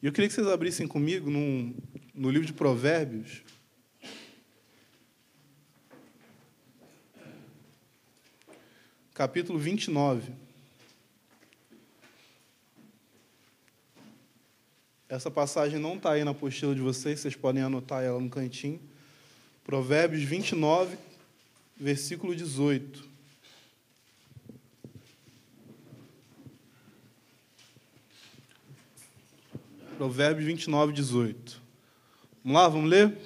E eu queria que vocês abrissem comigo no livro de Provérbios, capítulo 29. Essa passagem não está aí na apostila de vocês podem anotar ela no cantinho. Provérbios 29, versículo 18. Provérbios 29, 18. Vamos lá, vamos ler?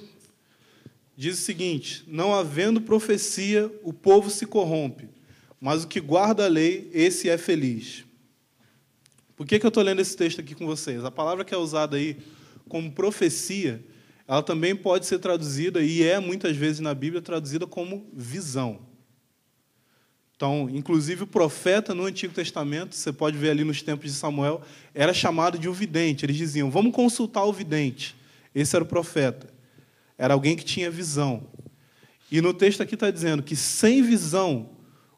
Diz o seguinte: não havendo profecia, o povo se corrompe, mas o que guarda a lei, esse é feliz. Por que eu estou lendo esse texto aqui com vocês? A palavra que é usada aí como profecia, ela também pode ser traduzida, e é muitas vezes na Bíblia, traduzida como visão. Então, inclusive, o profeta no Antigo Testamento, você pode ver ali nos tempos de Samuel, era chamado de um vidente. Eles diziam, vamos consultar o vidente. Esse era o profeta. Era alguém que tinha visão. E no texto aqui está dizendo que, sem visão,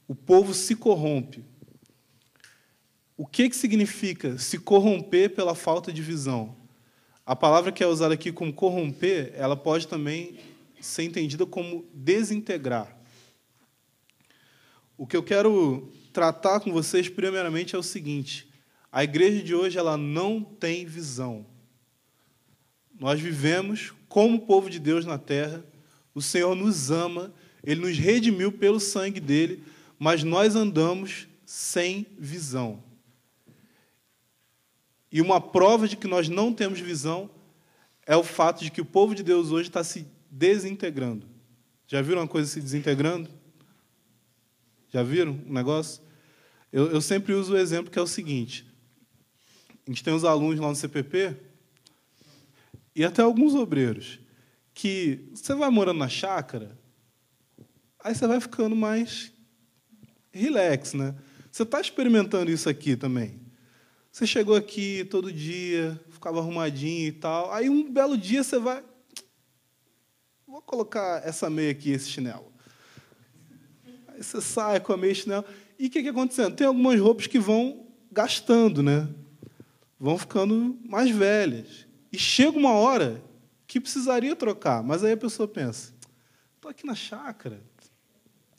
o povo se corrompe. O que significa se corromper pela falta de visão? A palavra que é usada aqui como corromper, ela pode também ser entendida como desintegrar. O que eu quero tratar com vocês, primeiramente, é o seguinte: a igreja de hoje ela não tem visão. Nós vivemos como povo de Deus na terra, o Senhor nos ama, Ele nos redimiu pelo sangue dEle, mas nós andamos sem visão. E uma prova de que nós não temos visão é o fato de que o povo de Deus hoje está se desintegrando. Já viram uma coisa se desintegrando? Já viram um negócio? Eu sempre uso o exemplo que é o seguinte. A gente tem os alunos lá no CPP e até alguns obreiros que você vai morando na chácara, aí você vai ficando mais relax, né? Você está experimentando isso aqui também. Você chegou aqui todo dia, ficava arrumadinho e tal. Aí, um belo dia, você vai... Vou colocar essa meia aqui, esse chinelo. Aí você sai com a meia e chinelo. E o que está acontecendo? Tem algumas roupas que vão gastando, né? Vão ficando mais velhas. E chega uma hora que precisaria trocar. Mas aí a pessoa pensa, estou aqui na chácara,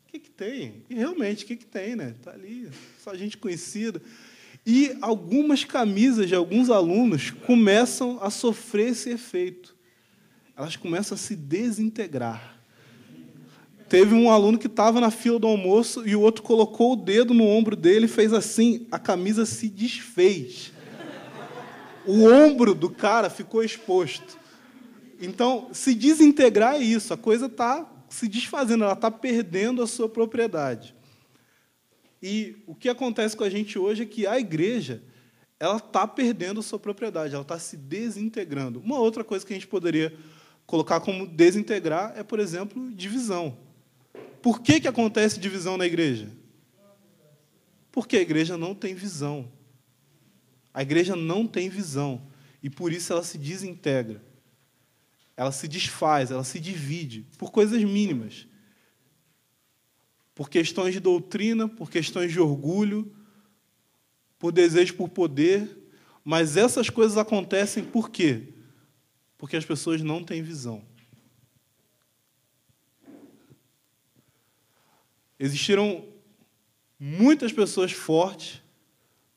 o que tem? E, realmente, o que tem, né? Está ali, só gente conhecida. E algumas camisas de alguns alunos começam a sofrer esse efeito. Elas começam a se desintegrar. Teve um aluno que estava na fila do almoço e o outro colocou o dedo no ombro dele e fez assim, a camisa se desfez. O ombro do cara ficou exposto. Então, se desintegrar é isso, a coisa está se desfazendo, ela está perdendo a sua propriedade. E o que acontece com a gente hoje é que a igreja ela está perdendo a sua propriedade, ela está se desintegrando. Uma outra coisa que a gente poderia colocar como desintegrar é, por exemplo, divisão. Por que acontece divisão na igreja? Porque a igreja não tem visão. A igreja não tem visão. E, por isso, ela se desintegra. Ela se desfaz, ela se divide por coisas mínimas. Por questões de doutrina, por questões de orgulho, por desejo por poder. Mas essas coisas acontecem por quê? Porque as pessoas não têm visão. Existiram muitas pessoas fortes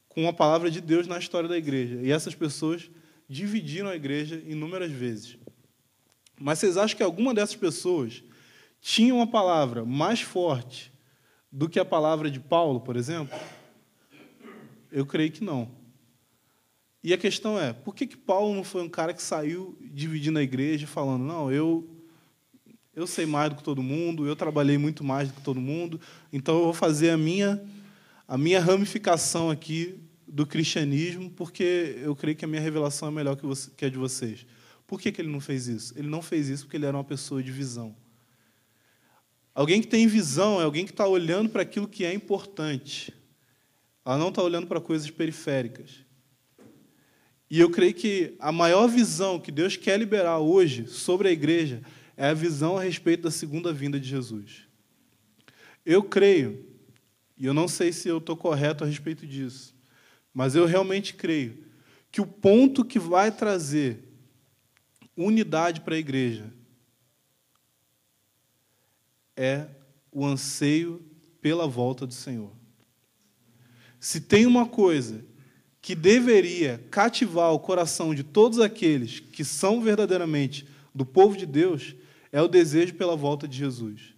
com a palavra de Deus na história da igreja. E essas pessoas dividiram a igreja inúmeras vezes. Mas vocês acham que alguma dessas pessoas tinha uma palavra mais forte do que a palavra de Paulo, por exemplo? Eu creio que não. E a questão é, por que Paulo não foi um cara que saiu dividindo a igreja, falando, não, eu sei mais do que todo mundo, eu trabalhei muito mais do que todo mundo, então eu vou fazer a minha ramificação aqui do cristianismo, porque eu creio que a minha revelação é melhor que a de vocês. Por que ele não fez isso? Ele não fez isso porque ele era uma pessoa de visão. Alguém que tem visão é alguém que está olhando para aquilo que é importante. Ela não está olhando para coisas periféricas. E eu creio que a maior visão que Deus quer liberar hoje sobre a igreja é a visão a respeito da segunda vinda de Jesus. Eu creio, e eu não sei se eu estou correto a respeito disso, mas eu realmente creio que o ponto que vai trazer unidade para a igreja é o anseio pela volta do Senhor. Se tem uma coisa que deveria cativar o coração de todos aqueles que são verdadeiramente do povo de Deus, é o desejo pela volta de Jesus.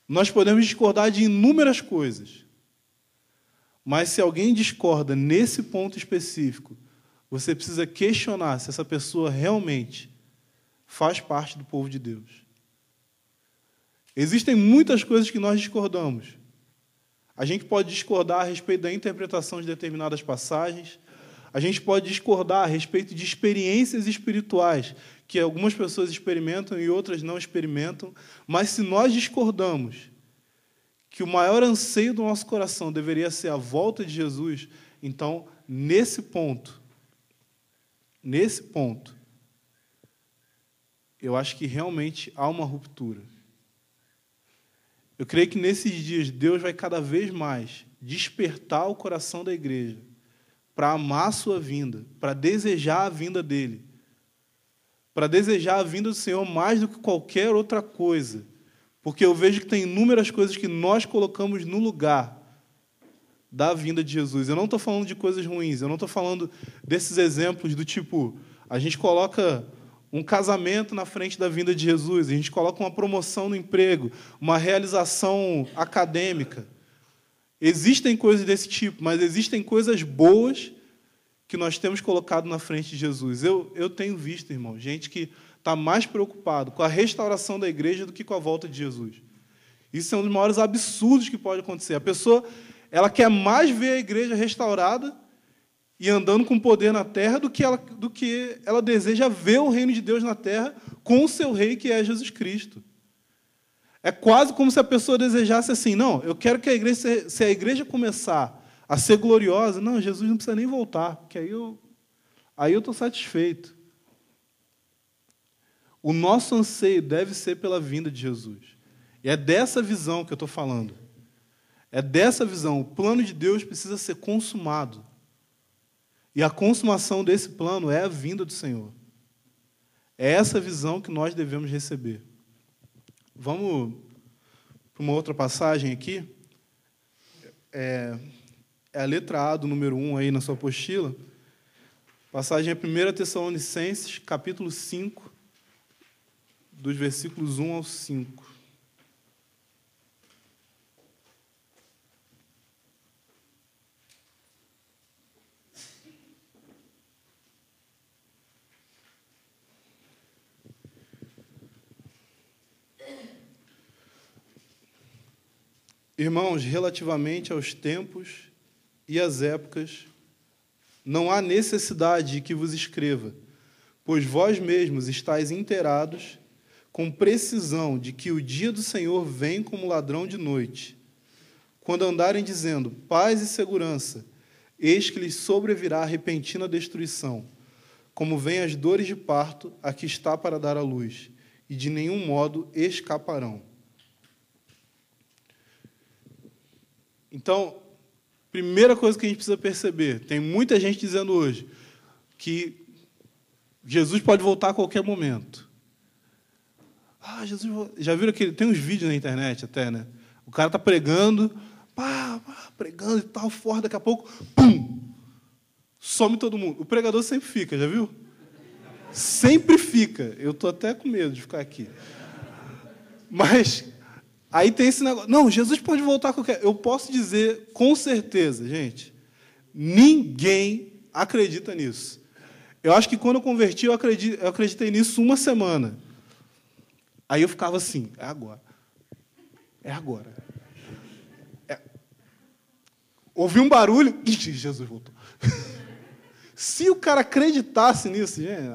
Nós podemos discordar de inúmeras coisas, mas se alguém discorda nesse ponto específico, você precisa questionar se essa pessoa realmente faz parte do povo de Deus. Existem muitas coisas que nós discordamos. A gente pode discordar a respeito da interpretação de determinadas passagens, a gente pode discordar a respeito de experiências espirituais, que algumas pessoas experimentam e outras não experimentam, mas se nós discordamos que o maior anseio do nosso coração deveria ser a volta de Jesus, então, nesse ponto, eu acho que realmente há uma ruptura. Eu creio que nesses dias Deus vai cada vez mais despertar o coração da igreja para amar a sua vinda, para desejar a vinda dele, para desejar a vinda do Senhor mais do que qualquer outra coisa, porque eu vejo que tem inúmeras coisas que nós colocamos no lugar da vinda de Jesus. Eu não estou falando de coisas ruins, eu não estou falando desses exemplos do tipo, a gente coloca um casamento na frente da vinda de Jesus, a gente coloca uma promoção no emprego, uma realização acadêmica. Existem coisas desse tipo, mas existem coisas boas que nós temos colocado na frente de Jesus. Eu tenho visto, irmão, gente que está mais preocupado com a restauração da igreja do que com a volta de Jesus. Isso é um dos maiores absurdos que pode acontecer. A pessoa ela quer mais ver a igreja restaurada e andando com poder na terra do que ela deseja ver o reino de Deus na terra com o seu rei, que é Jesus Cristo. É quase como se a pessoa desejasse assim, não, eu quero que a igreja, se a igreja começar a ser gloriosa, não, Jesus não precisa nem voltar, porque aí eu estou satisfeito. O nosso anseio deve ser pela vinda de Jesus. E é dessa visão que eu estou falando. É dessa visão. O plano de Deus precisa ser consumado. E a consumação desse plano é a vinda do Senhor. É essa visão que nós devemos receber. Vamos para uma outra passagem aqui. É a letra A do número 1 aí na sua apostila. Passagem é 1 Tessalonicenses, capítulo 5, dos versículos 1 ao 5. Irmãos, relativamente aos tempos e às épocas, não há necessidade de que vos escreva, pois vós mesmos estáis inteirados com precisão de que o dia do Senhor vem como ladrão de noite. Quando andarem dizendo paz e segurança, eis que lhes sobrevirá a repentina destruição, como vêm as dores de parto a que está para dar à luz, e de nenhum modo escaparão. Então, primeira coisa que a gente precisa perceber, tem muita gente dizendo hoje que Jesus pode voltar a qualquer momento. Jesus, já viram que tem uns vídeos na internet até, né? O cara está pregando, pregando e tal, fora, daqui a pouco, pum, some todo mundo. O pregador sempre fica, já viu? Sempre fica. Eu estou até com medo de ficar aqui. Mas aí tem esse negócio. Não, Jesus pode voltar a qualquer... Eu posso dizer com certeza, gente, ninguém acredita nisso. Eu acho que quando eu converti, eu acreditei nisso uma semana. Aí eu ficava assim, é agora. É agora. Ouvi um barulho, ixi, Jesus voltou. Se o cara acreditasse nisso, gente,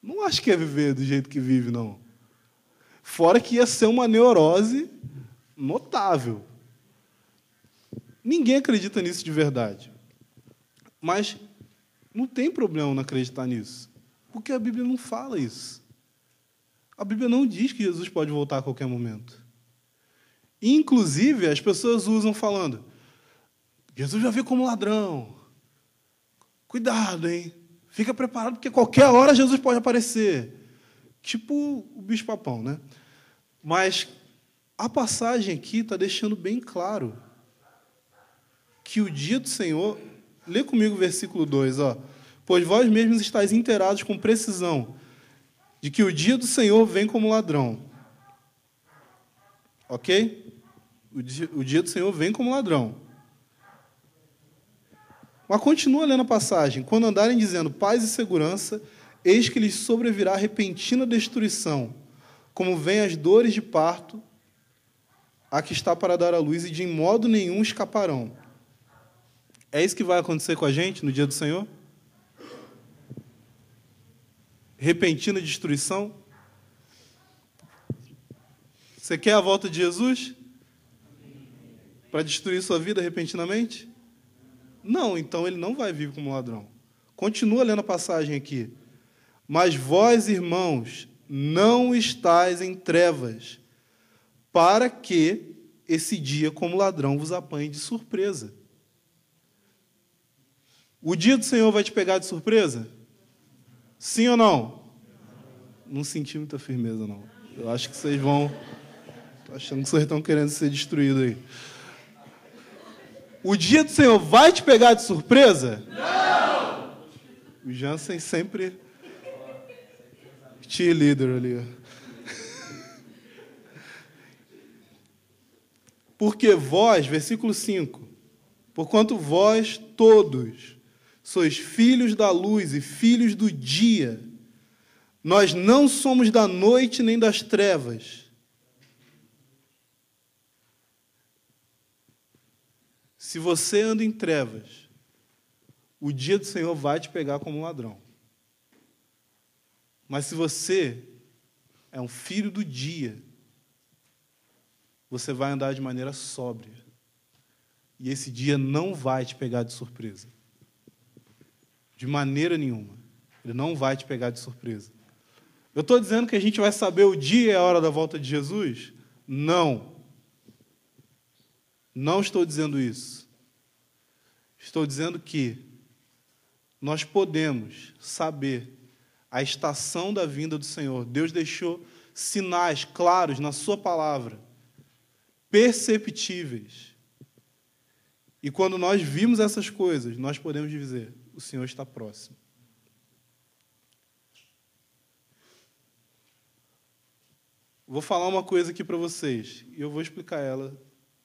não acho que ia viver do jeito que vive, não. Fora que ia ser uma neurose notável. Ninguém acredita nisso de verdade. Mas não tem problema não acreditar nisso, porque a Bíblia não fala isso. A Bíblia não diz que Jesus pode voltar a qualquer momento. Inclusive, as pessoas usam falando, Jesus vai vir como ladrão. cuidado, hein? Fica preparado, porque qualquer hora Jesus pode aparecer. Tipo o bicho-papão, né? Mas a passagem aqui está deixando bem claro que o dia do Senhor... Lê comigo o versículo 2, ó. Pois vós mesmos estáis inteirados com precisão de que o dia do Senhor vem como ladrão. Ok? O dia do Senhor vem como ladrão. Mas continua lendo a passagem. Quando andarem dizendo paz e segurança, eis que lhes sobrevirá repentina destruição, como vêm as dores de parto, a que está para dar à luz, e de modo nenhum escaparão. É isso que vai acontecer com a gente no dia do Senhor? Repentina destruição? Você quer a volta de Jesus? Para destruir sua vida repentinamente? Não, então ele não vai vir como ladrão. Continua lendo a passagem aqui. Mas vós, irmãos, não estáis em trevas, para que esse dia como ladrão vos apanhe de surpresa. O dia do Senhor vai te pegar de surpresa? Sim ou não? Não senti muita firmeza, não. Eu acho que vocês vão... Estou achando que vocês estão querendo ser destruídos aí. O dia do Senhor vai te pegar de surpresa? Não! O Jansen sempre... cheerleader ali. Porque vós, versículo 5, porquanto vós todos sois filhos da luz e filhos do dia, nós não somos da noite nem das trevas. Se você anda em trevas, o dia do Senhor vai te pegar como ladrão. Mas se você é um filho do dia, você vai andar de maneira sóbria. E esse dia não vai te pegar de surpresa. De maneira nenhuma. Ele não vai te pegar de surpresa. Eu estou dizendo que a gente vai saber o dia e a hora da volta de Jesus? Não. Não estou dizendo isso. Estou dizendo que nós podemos saber a estação da vinda do Senhor. Deus deixou sinais claros na sua palavra, perceptíveis. E quando nós vimos essas coisas, nós podemos dizer, o Senhor está próximo. Vou falar uma coisa aqui para vocês, e eu vou explicar ela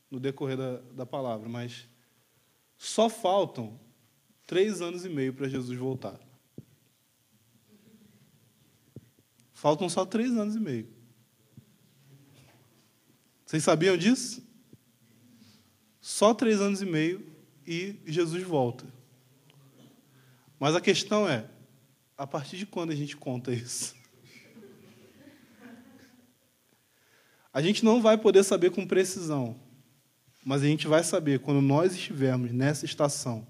no decorrer da palavra, mas só faltam 3 anos e meio para Jesus voltar. Faltam só 3 anos e meio. Vocês sabiam disso? Só 3 anos e meio e Jesus volta. Mas a questão é, a partir de quando a gente conta isso? A gente não vai poder saber com precisão, mas a gente vai saber quando nós estivermos nessa estação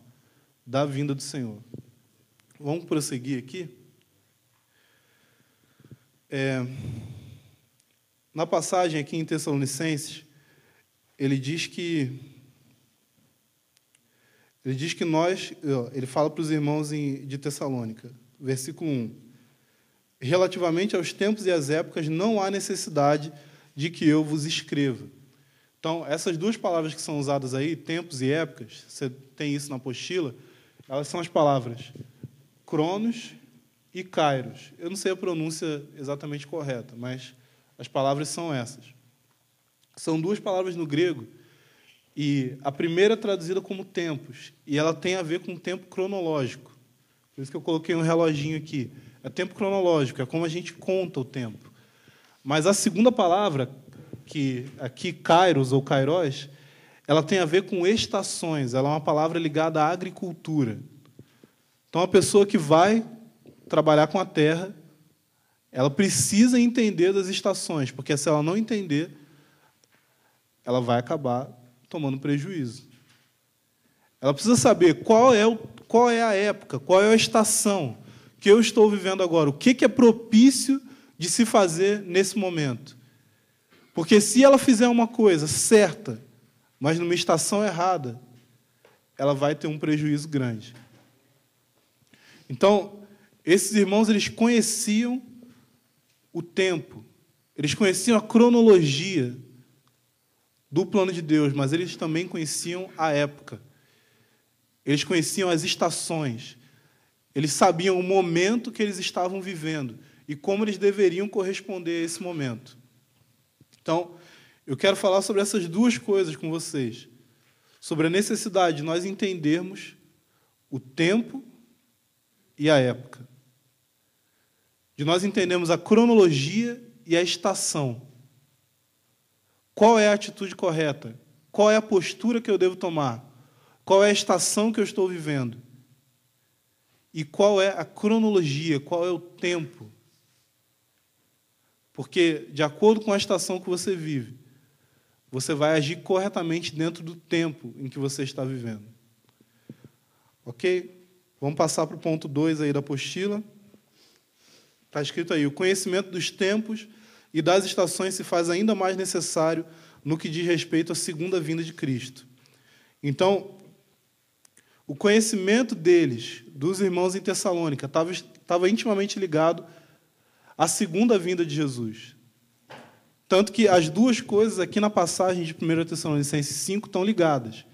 da vinda do Senhor. Vamos prosseguir aqui? Na passagem aqui em Tessalonicenses, ele diz que ele fala para os irmãos de Tessalônica, versículo 1, relativamente aos tempos e às épocas, não há necessidade de que eu vos escreva. Então, essas duas palavras que são usadas aí, tempos e épocas, você tem isso na apostila, elas são as palavras Cronos e Kairos. Eu não sei a pronúncia exatamente correta, mas as palavras são essas. São 2 palavras no grego, e a primeira é traduzida como tempos, e ela tem a ver com tempo cronológico. Por isso que eu coloquei um reloginho aqui. É tempo cronológico, é como a gente conta o tempo. Mas a segunda palavra, que aqui Kairos ou Kairos, ela tem a ver com estações, ela é uma palavra ligada à agricultura. Então, a pessoa que vai trabalhar com a terra, ela precisa entender das estações, porque se ela não entender, ela vai acabar tomando prejuízo. Ela precisa saber qual é a época, qual é a estação que eu estou vivendo agora, o que é propício de se fazer nesse momento. Porque se ela fizer uma coisa certa, mas numa estação errada, ela vai ter um prejuízo grande. Então, esses irmãos, eles conheciam o tempo, eles conheciam a cronologia do plano de Deus, mas eles também conheciam a época. Eles conheciam as estações. Eles sabiam o momento que eles estavam vivendo e como eles deveriam corresponder a esse momento. Então, eu quero falar sobre essas duas coisas com vocês. Sobre a necessidade de nós entendermos o tempo e a época. De nós entendermos a cronologia e a estação. Qual é a atitude correta? Qual é a postura que eu devo tomar? Qual é a estação que eu estou vivendo? E qual é a cronologia? Qual é o tempo? Porque, de acordo com a estação que você vive, você vai agir corretamente dentro do tempo em que você está vivendo. Ok? Vamos passar para o ponto 2 aí da apostila. Está escrito aí: o conhecimento dos tempos e das estações se faz ainda mais necessário no que diz respeito à segunda vinda de Cristo. Então, o conhecimento deles, dos irmãos em Tessalônica, estava intimamente ligado à segunda vinda de Jesus. Tanto que as duas coisas aqui na passagem de 1 Tessalonicenses 5 estão ligadas.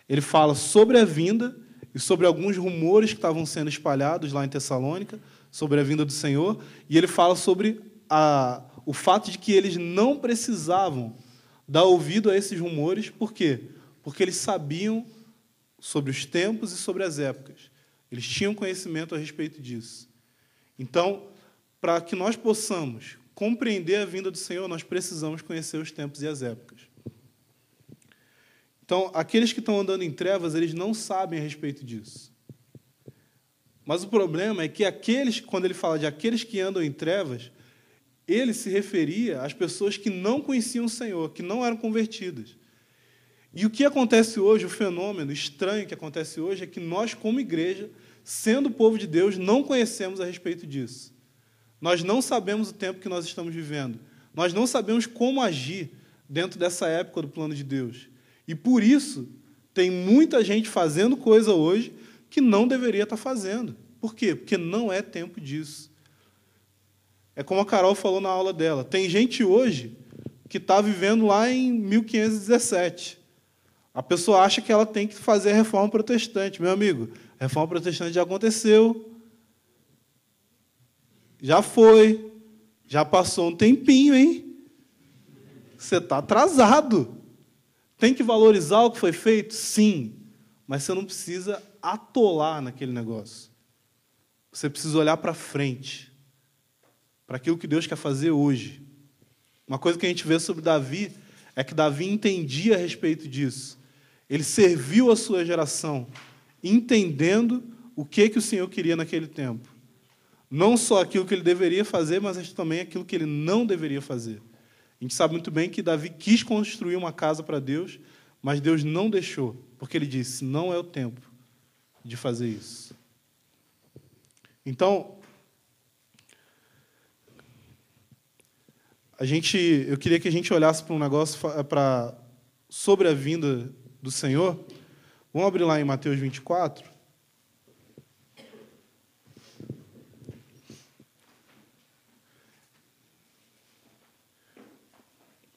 Ele fala sobre a vinda e sobre alguns rumores que estavam sendo espalhados lá em Tessalônica, sobre a vinda do Senhor, e ele fala sobre o fato de que eles não precisavam dar ouvido a esses rumores. Por quê? Porque eles sabiam sobre os tempos e sobre as épocas. Eles tinham conhecimento a respeito disso. Então, para que nós possamos compreender a vinda do Senhor, nós precisamos conhecer os tempos e as épocas. Então, aqueles que estão andando em trevas, eles não sabem a respeito disso. Mas o problema é que quando ele fala de aqueles que andam em trevas, ele se referia às pessoas que não conheciam o Senhor, que não eram convertidas. E o que acontece hoje, o fenômeno estranho que acontece hoje, é que nós, como igreja, sendo povo de Deus, não conhecemos a respeito disso. Nós não sabemos o tempo que nós estamos vivendo. Nós não sabemos como agir dentro dessa época do plano de Deus. E, por isso, tem muita gente fazendo coisa hoje que não deveria estar fazendo. Por quê? Porque não é tempo disso. É como a Carol falou na aula dela. Tem gente hoje que está vivendo lá em 1517. A pessoa acha que ela tem que fazer a reforma protestante. Meu amigo, a reforma protestante já aconteceu. Já foi. Já passou um tempinho, hein? Você está atrasado. Tem que valorizar o que foi feito? Sim. Mas você não precisa atolar naquele negócio. Você precisa olhar para frente. Para aquilo que Deus quer fazer hoje. Uma coisa que a gente vê sobre Davi é que Davi entendia a respeito disso. Ele serviu a sua geração, entendendo o que o Senhor queria naquele tempo. Não só aquilo que ele deveria fazer, mas também aquilo que ele não deveria fazer. A gente sabe muito bem que Davi quis construir uma casa para Deus, mas Deus não deixou, porque ele disse: não é o tempo de fazer isso. Então, eu queria que a gente olhasse para um negócio sobre a vinda do Senhor. Vamos abrir lá em Mateus 24.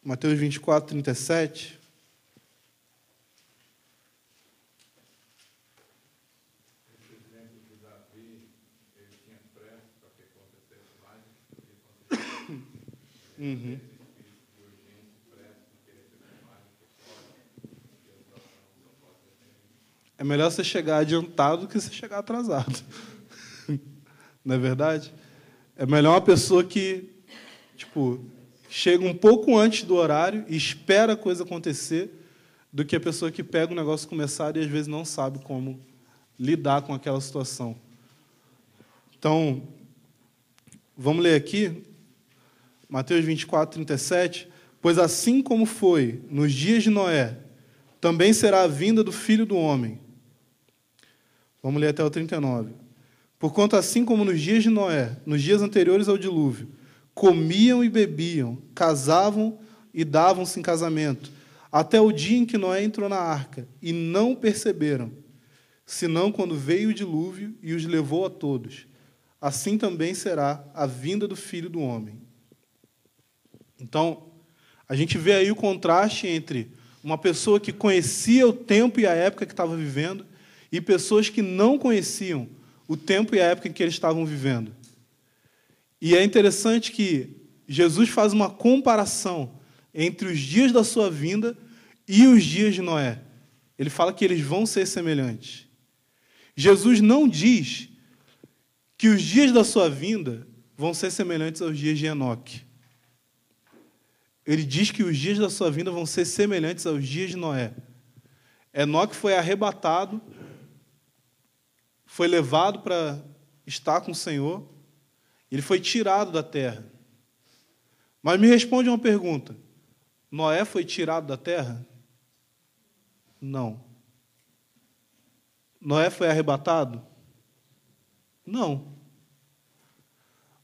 Mateus 24, 37. Uhum. É melhor você chegar adiantado do que você chegar atrasado. Não é verdade? É melhor uma pessoa que, chega um pouco antes do horário e espera a coisa acontecer, do que a pessoa que pega o negócio começar e, às vezes, não sabe como lidar com aquela situação. Então, vamos ler aqui, Mateus 24, 37. Pois assim como foi nos dias de Noé, também será a vinda do Filho do Homem. Vamos ler até o 39. Porquanto assim como nos dias de Noé, nos dias anteriores ao dilúvio, comiam e bebiam, casavam e davam-se em casamento, até o dia em que Noé entrou na arca, e não perceberam, senão quando veio o dilúvio e os levou a todos. Assim também será a vinda do Filho do Homem. Então, a gente vê aí o contraste entre uma pessoa que conhecia o tempo e a época que estava vivendo e pessoas que não conheciam o tempo e a época em que eles estavam vivendo. E é interessante que Jesus faz uma comparação entre os dias da sua vinda e os dias de Noé. Ele fala que eles vão ser semelhantes. Jesus não diz que os dias da sua vinda vão ser semelhantes aos dias de Enoque. Ele diz que os dias da sua vinda vão ser semelhantes aos dias de Noé. Enoque foi arrebatado, foi levado para estar com o Senhor, ele foi tirado da terra. Mas me responde uma pergunta: Noé foi tirado da terra? Não. Noé foi arrebatado? Não.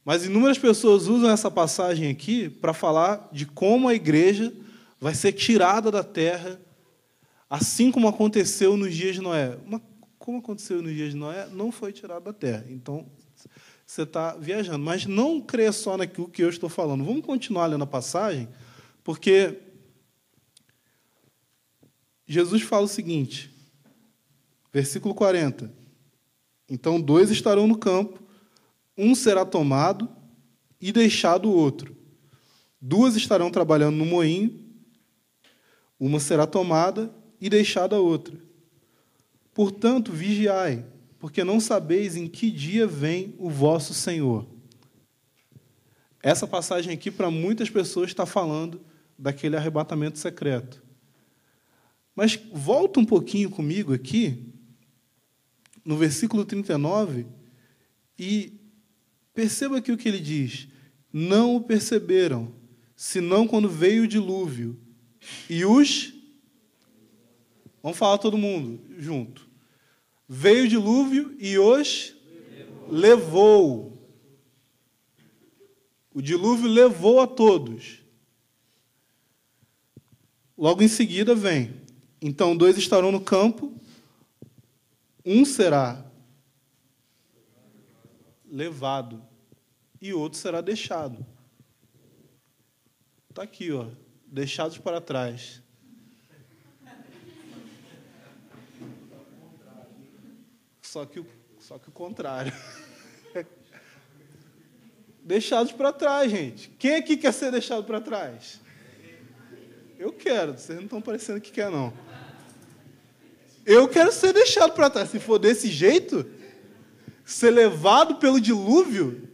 Mas inúmeras pessoas usam essa passagem aqui para falar de como a igreja vai ser tirada da terra, assim como aconteceu nos dias de Noé. Como aconteceu nos dias de Noé, não foi tirado da terra. Então, você está viajando. Mas não creia só naquilo que eu estou falando. Vamos continuar lendo a passagem, porque Jesus fala o seguinte, versículo 40. Então, 2 estarão no campo, um será tomado e deixado o outro. 2 estarão trabalhando no moinho, uma será tomada e deixada a outra. Portanto, vigiai, porque não sabeis em que dia vem o vosso Senhor. Essa passagem aqui, para muitas pessoas, está falando daquele arrebatamento secreto. Mas volta um pouquinho comigo aqui, no versículo 39, e perceba aqui o que ele diz. Não o perceberam, senão quando veio o dilúvio. E os... Vamos falar todo mundo junto. Veio o dilúvio e os levou. O dilúvio levou a todos. Logo em seguida vem. Então, 2 estarão no campo, um será levado e outro será deixado. Está aqui, ó, deixados para trás. Só que o contrário. Deixados para trás, gente. Quem aqui quer ser deixado para trás? Eu quero, vocês não estão parecendo que quer, não. Eu quero ser deixado para trás. Se for desse jeito, ser levado pelo dilúvio,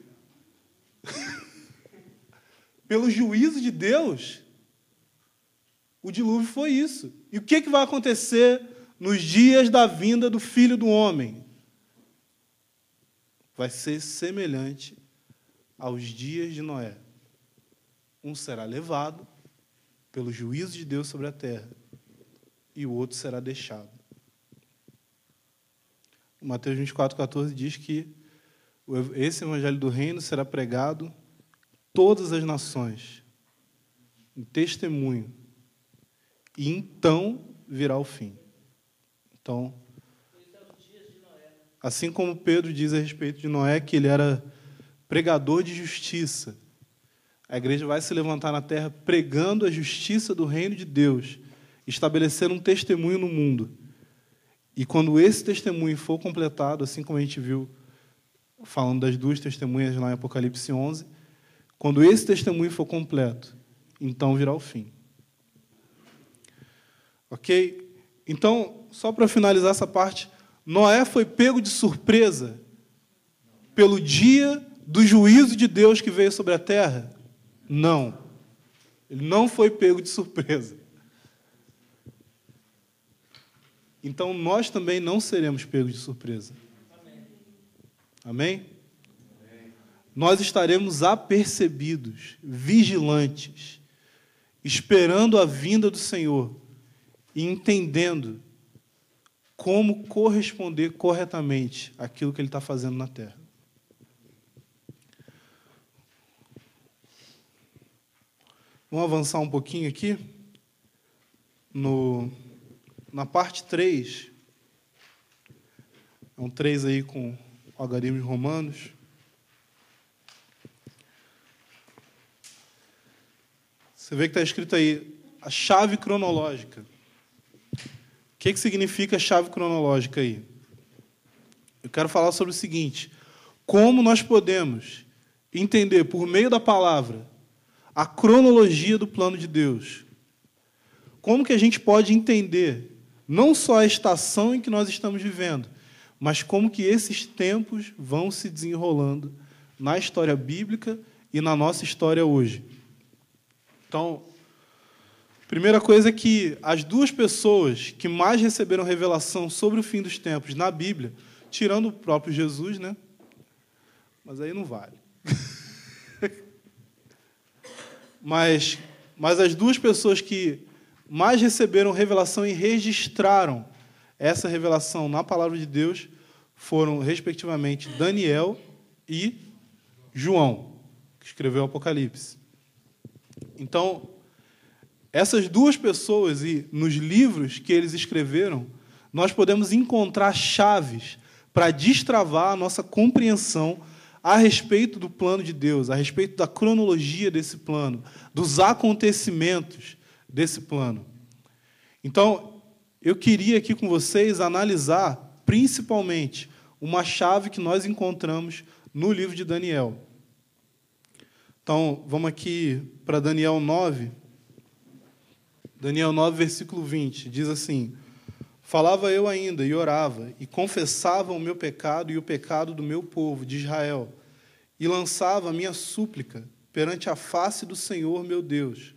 pelo juízo de Deus, o dilúvio foi isso. E o que vai acontecer nos dias da vinda do Filho do Homem? Vai ser semelhante aos dias de Noé. Um será levado pelo juízo de Deus sobre a terra, e o outro será deixado. O Mateus 24,14 diz que esse evangelho do reino será pregado em todas as nações, em testemunho, e então virá o fim. Então, assim como Pedro diz a respeito de Noé, que ele era pregador de justiça, a igreja vai se levantar na terra pregando a justiça do reino de Deus, estabelecendo um testemunho no mundo. E quando esse testemunho for completado, assim como a gente viu falando das 2 testemunhas lá em Apocalipse 11, quando esse testemunho for completo, então virá o fim. Ok? Então, só para finalizar essa parte, Noé foi pego de surpresa pelo dia do juízo de Deus que veio sobre a terra? Não. Ele não foi pego de surpresa. Então, nós também não seremos pegos de surpresa. Amém? Amém? Nós estaremos apercebidos, vigilantes, esperando a vinda do Senhor e entendendo como corresponder corretamente àquilo que Ele está fazendo na terra. Vamos avançar um pouquinho aqui. Na parte 3, É um 3 aí com algarismos romanos. Você vê que está escrito aí, a chave cronológica. O que significa chave cronológica aí? Eu quero falar sobre o seguinte: como nós podemos entender, por meio da palavra, a cronologia do plano de Deus? Como que a gente pode entender não só a estação em que nós estamos vivendo, mas como que esses tempos vão se desenrolando na história bíblica e na nossa história hoje? Então, primeira coisa é que as duas pessoas que mais receberam revelação sobre o fim dos tempos na Bíblia, tirando o próprio Jesus, né? Mas aí não vale. mas as duas pessoas que mais receberam revelação e registraram essa revelação na palavra de Deus foram, respectivamente, Daniel e João, que escreveu o Apocalipse. Então, essas duas pessoas, e nos livros que eles escreveram, nós podemos encontrar chaves para destravar a nossa compreensão a respeito do plano de Deus, a respeito da cronologia desse plano, dos acontecimentos desse plano. Então, eu queria aqui com vocês analisar, principalmente, uma chave que nós encontramos no livro de Daniel. Então, vamos aqui para Daniel 9. Daniel 9, versículo 20, diz assim: falava eu ainda e orava, e confessava o meu pecado e o pecado do meu povo, de Israel, e lançava a minha súplica perante a face do Senhor, meu Deus,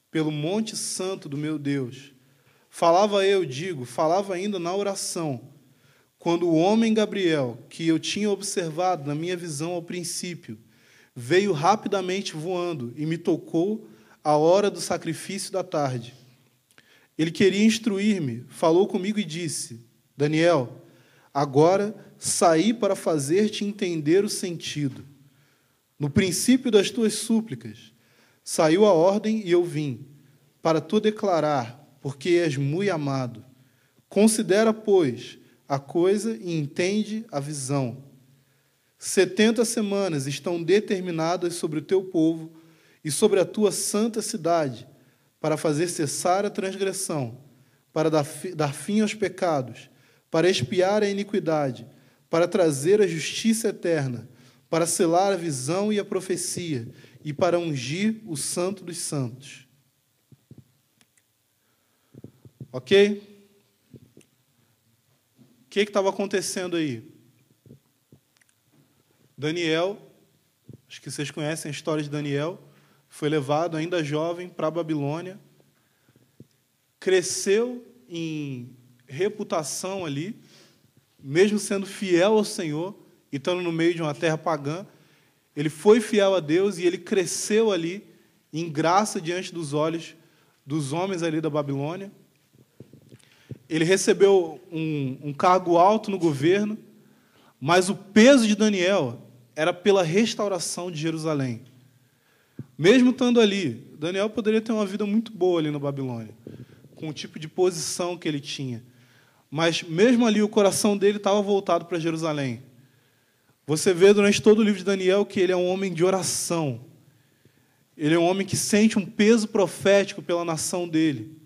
pelo monte santo do meu Deus. Falava eu, falava ainda na oração, quando o homem Gabriel, que eu tinha observado na minha visão ao princípio, veio rapidamente voando e me tocou à hora do sacrifício da tarde. Ele queria instruir-me, falou comigo e disse: Daniel, agora saí para fazer-te entender o sentido. No princípio das tuas súplicas, saiu a ordem e eu vim, para tu declarar, porque és muito amado. Considera, pois, a coisa e entende a visão. 70 semanas estão determinadas sobre o teu povo e sobre a tua santa cidade, para fazer cessar a transgressão, para dar fim aos pecados, para expiar a iniquidade, para trazer a justiça eterna, para selar a visão e a profecia, e para ungir o santo dos santos. Ok? O que estava acontecendo aí? Daniel, acho que vocês conhecem a história de Daniel, foi levado ainda jovem para a Babilônia, cresceu em reputação ali, mesmo sendo fiel ao Senhor, e estando no meio de uma terra pagã, ele foi fiel a Deus e ele cresceu ali em graça diante dos olhos dos homens ali da Babilônia. Ele recebeu um cargo alto no governo, mas o peso de Daniel era pela restauração de Jerusalém. Mesmo estando ali, Daniel poderia ter uma vida muito boa ali na Babilônia, com o tipo de posição que ele tinha. Mas, mesmo ali, o coração dele estava voltado para Jerusalém. Você vê durante todo o livro de Daniel que ele é um homem de oração. Ele é um homem que sente um peso profético pela nação dele.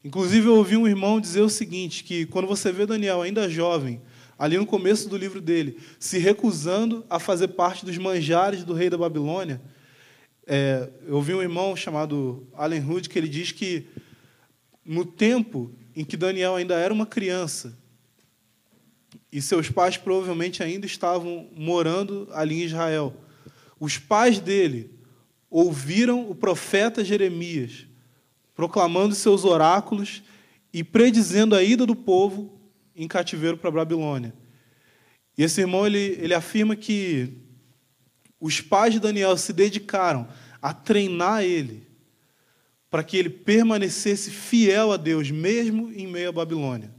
Inclusive, eu ouvi um irmão dizer o seguinte, que quando você vê Daniel ainda jovem, ali no começo do livro dele, se recusando a fazer parte dos manjares do rei da Babilônia, eu ouvi um irmão chamado Allen Hood, que ele diz que no tempo em que Daniel ainda era uma criança, e seus pais provavelmente ainda estavam morando ali em Israel, os pais dele ouviram o profeta Jeremias proclamando seus oráculos e predizendo a ida do povo em cativeiro para a Babilônia. E esse irmão ele afirma que os pais de Daniel se dedicaram a treinar ele para que ele permanecesse fiel a Deus, mesmo em meio à Babilônia.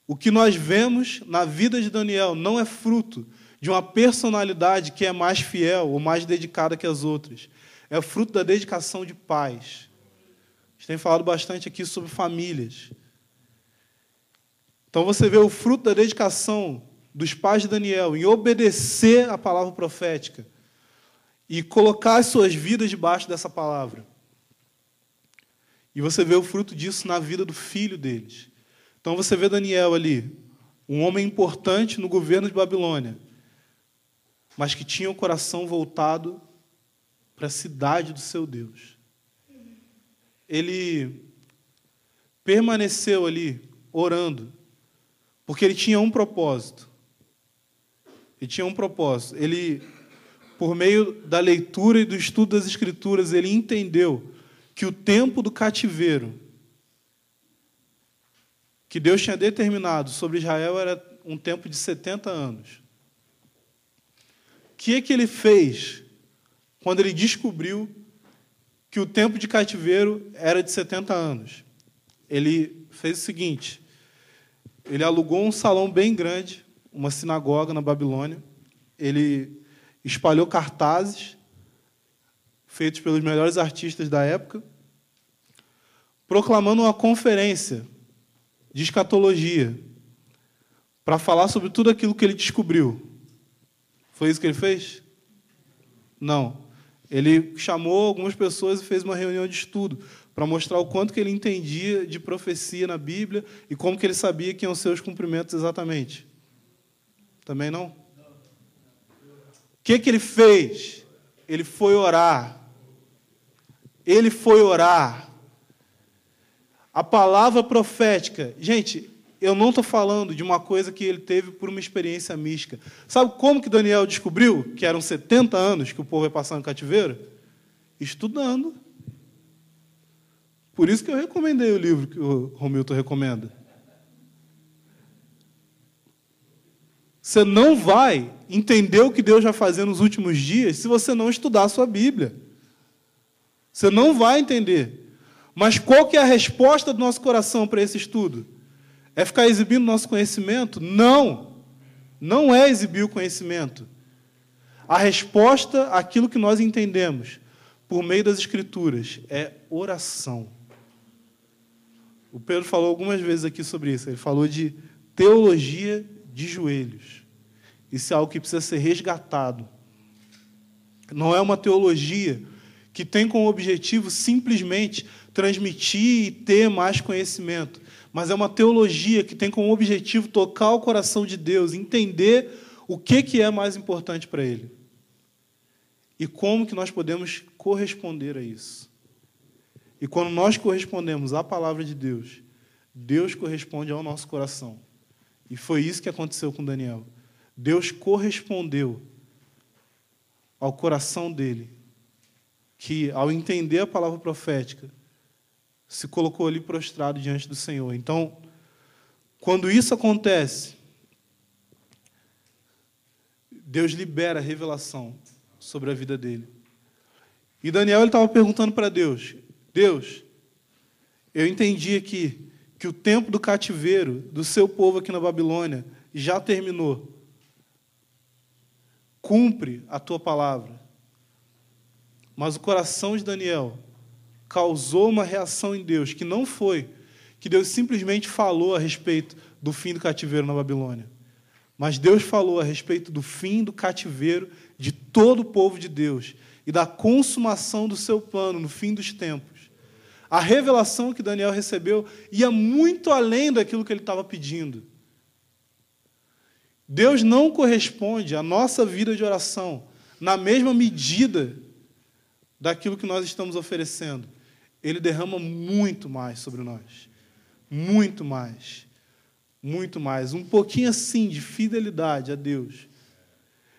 O que nós vemos na vida de Daniel não é fruto de uma personalidade que é mais fiel ou mais dedicada que as outras. É fruto da dedicação de pais. A gente tem falado bastante aqui sobre famílias. Então você vê o fruto da dedicação dos pais de Daniel em obedecer a palavra profética e colocar as suas vidas debaixo dessa palavra. E você vê o fruto disso na vida do filho deles. Então você vê Daniel ali, um homem importante no governo de Babilônia, mas que tinha o coração voltado para a cidade do seu Deus. Ele permaneceu ali, orando, porque ele tinha um propósito. Ele, por meio da leitura e do estudo das Escrituras, ele entendeu que o tempo do cativeiro que Deus tinha determinado sobre Israel era um tempo de 70 anos. O que ele fez quando ele descobriu que o tempo de cativeiro era de 70 anos? Ele fez o seguinte: ele alugou um salão bem grande, uma sinagoga na Babilônia, ele espalhou cartazes feitos pelos melhores artistas da época, proclamando uma conferência de escatologia para falar sobre tudo aquilo que ele descobriu. Foi isso que ele fez? Não. Ele chamou algumas pessoas e fez uma reunião de estudo para mostrar o quanto que ele entendia de profecia na Bíblia e como que ele sabia que iam ser os cumprimentos exatamente. Também não? O que ele fez? Ele foi orar. Ele foi orar. A palavra profética, gente, eu não estou falando de uma coisa que ele teve por uma experiência mística. Sabe como que Daniel descobriu que eram 70 anos que o povo ia passar no cativeiro? Estudando. Por isso que eu recomendei o livro que o Romilton recomenda. Você não vai entender o que Deus vai fazer nos últimos dias se você não estudar a sua Bíblia. Você não vai entender. Mas qual que é a resposta do nosso coração para esse estudo? É ficar exibindo nosso conhecimento? Não. Não é exibir o conhecimento. A resposta àquilo que nós entendemos por meio das Escrituras é oração. O Pedro falou algumas vezes aqui sobre isso. Ele falou de teologia de joelhos. Isso é algo que precisa ser resgatado. Não é uma teologia que tem como objetivo simplesmente transmitir e ter mais conhecimento, mas é uma teologia que tem como objetivo tocar o coração de Deus, entender o que é mais importante para Ele e como que nós podemos corresponder a isso. E quando nós correspondemos à palavra de Deus, Deus corresponde ao nosso coração. E foi isso que aconteceu com Daniel. Deus correspondeu ao coração dele, que, ao entender a palavra profética, se colocou ali prostrado diante do Senhor. Então, quando isso acontece, Deus libera a revelação sobre a vida dele. E Daniel estava perguntando para Deus: Deus, eu entendi aqui que o tempo do cativeiro do seu povo aqui na Babilônia já terminou. Cumpre a tua palavra. Mas o coração de Daniel causou uma reação em Deus, que não foi que Deus simplesmente falou a respeito do fim do cativeiro na Babilônia. Mas Deus falou a respeito do fim do cativeiro de todo o povo de Deus e da consumação do seu plano no fim dos tempos. A revelação que Daniel recebeu ia muito além daquilo que ele estava pedindo. Deus não corresponde à nossa vida de oração na mesma medida daquilo que nós estamos oferecendo. Ele derrama muito mais sobre nós. Muito mais. Muito mais. Um pouquinho assim de fidelidade a Deus.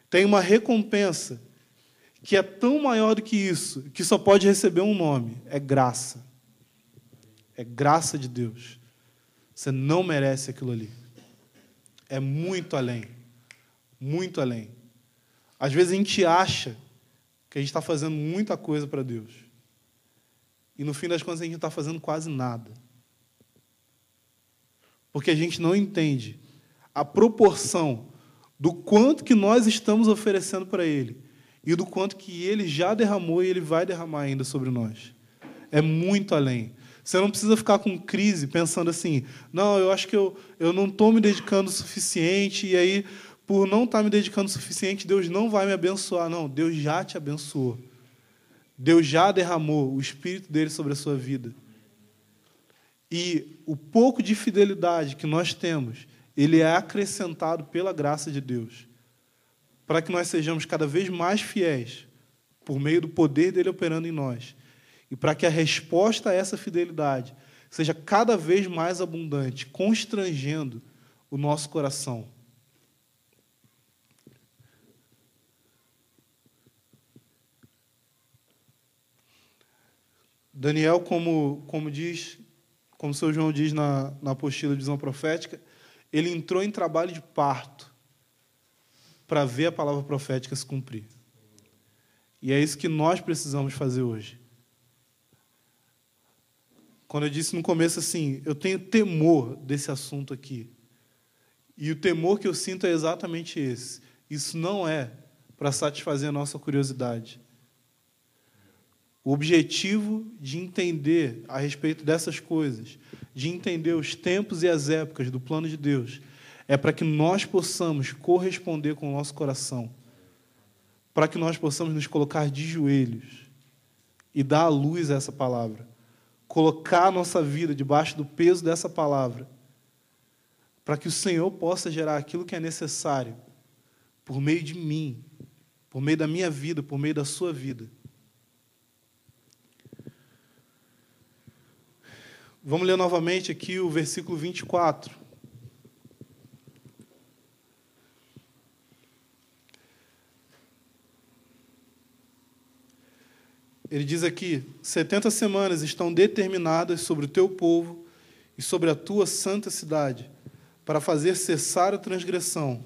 Tem uma recompensa que é tão maior do que isso, que só pode receber um nome. É graça. É graça de Deus. Você não merece aquilo ali. É muito além. Muito além. Às vezes a gente acha que a gente está fazendo muita coisa para Deus. E no fim das contas a gente não está fazendo quase nada. Porque a gente não entende a proporção do quanto que nós estamos oferecendo para Ele e do quanto que Ele já derramou e Ele vai derramar ainda sobre nós. É muito além. Você não precisa ficar com crise pensando assim, não, eu acho que eu não estou me dedicando o suficiente, e aí, por não estar me dedicando o suficiente, Deus não vai me abençoar. Não, Deus já te abençoou. Deus já derramou o Espírito dele sobre a sua vida. E o pouco de fidelidade que nós temos, ele é acrescentado pela graça de Deus, para que nós sejamos cada vez mais fiéis, por meio do poder dele operando em nós, e para que a resposta a essa fidelidade seja cada vez mais abundante, constrangendo o nosso coração. Daniel, como o seu João diz na apostila de visão profética, ele entrou em trabalho de parto para ver a palavra profética se cumprir. E é isso que nós precisamos fazer hoje. Quando eu disse no começo assim, eu tenho temor desse assunto aqui. E o temor que eu sinto é exatamente esse. Isso não é para satisfazer a nossa curiosidade. O objetivo de entender a respeito dessas coisas, de entender os tempos e as épocas do plano de Deus, é para que nós possamos corresponder com o nosso coração, para que nós possamos nos colocar de joelhos e dar à luz a essa palavra, colocar a nossa vida debaixo do peso dessa palavra, para que o Senhor possa gerar aquilo que é necessário por meio de mim, por meio da minha vida, por meio da sua vida. Vamos ler novamente aqui o versículo 24. Ele diz aqui, 70 semanas estão determinadas sobre o teu povo e sobre a tua santa cidade, para fazer cessar a transgressão,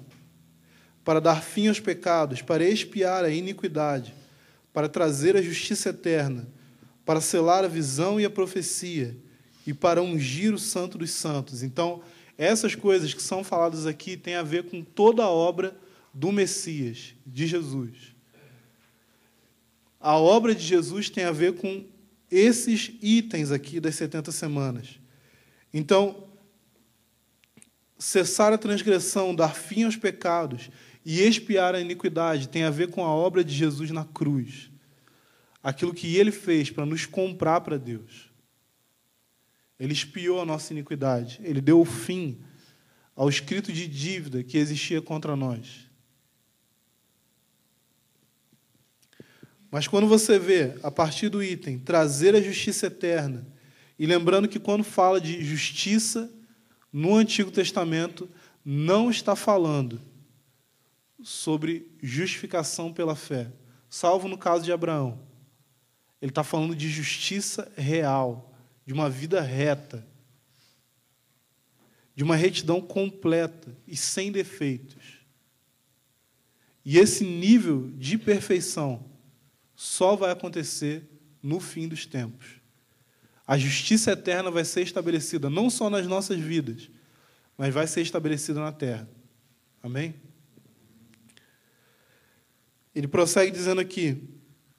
para dar fim aos pecados, para expiar a iniquidade, para trazer a justiça eterna, para selar a visão e a profecia, e para ungir o santo dos santos. Então, essas coisas que são faladas aqui têm a ver com toda a obra do Messias, de Jesus. A obra de Jesus tem a ver com esses itens aqui das 70 semanas. Então, cessar a transgressão, dar fim aos pecados e expiar a iniquidade tem a ver com a obra de Jesus na cruz. Aquilo que ele fez para nos comprar para Deus. Ele expiou a nossa iniquidade. Ele deu o fim ao escrito de dívida que existia contra nós. Mas quando você vê, a partir do item, trazer a justiça eterna, e lembrando que quando fala de justiça no Antigo Testamento, não está falando sobre justificação pela fé, salvo no caso de Abraão. Ele está falando de justiça real, de uma vida reta, de uma retidão completa e sem defeitos. E esse nível de perfeição só vai acontecer no fim dos tempos. A justiça eterna vai ser estabelecida não só nas nossas vidas, mas vai ser estabelecida na terra. Amém? Ele prossegue dizendo aqui,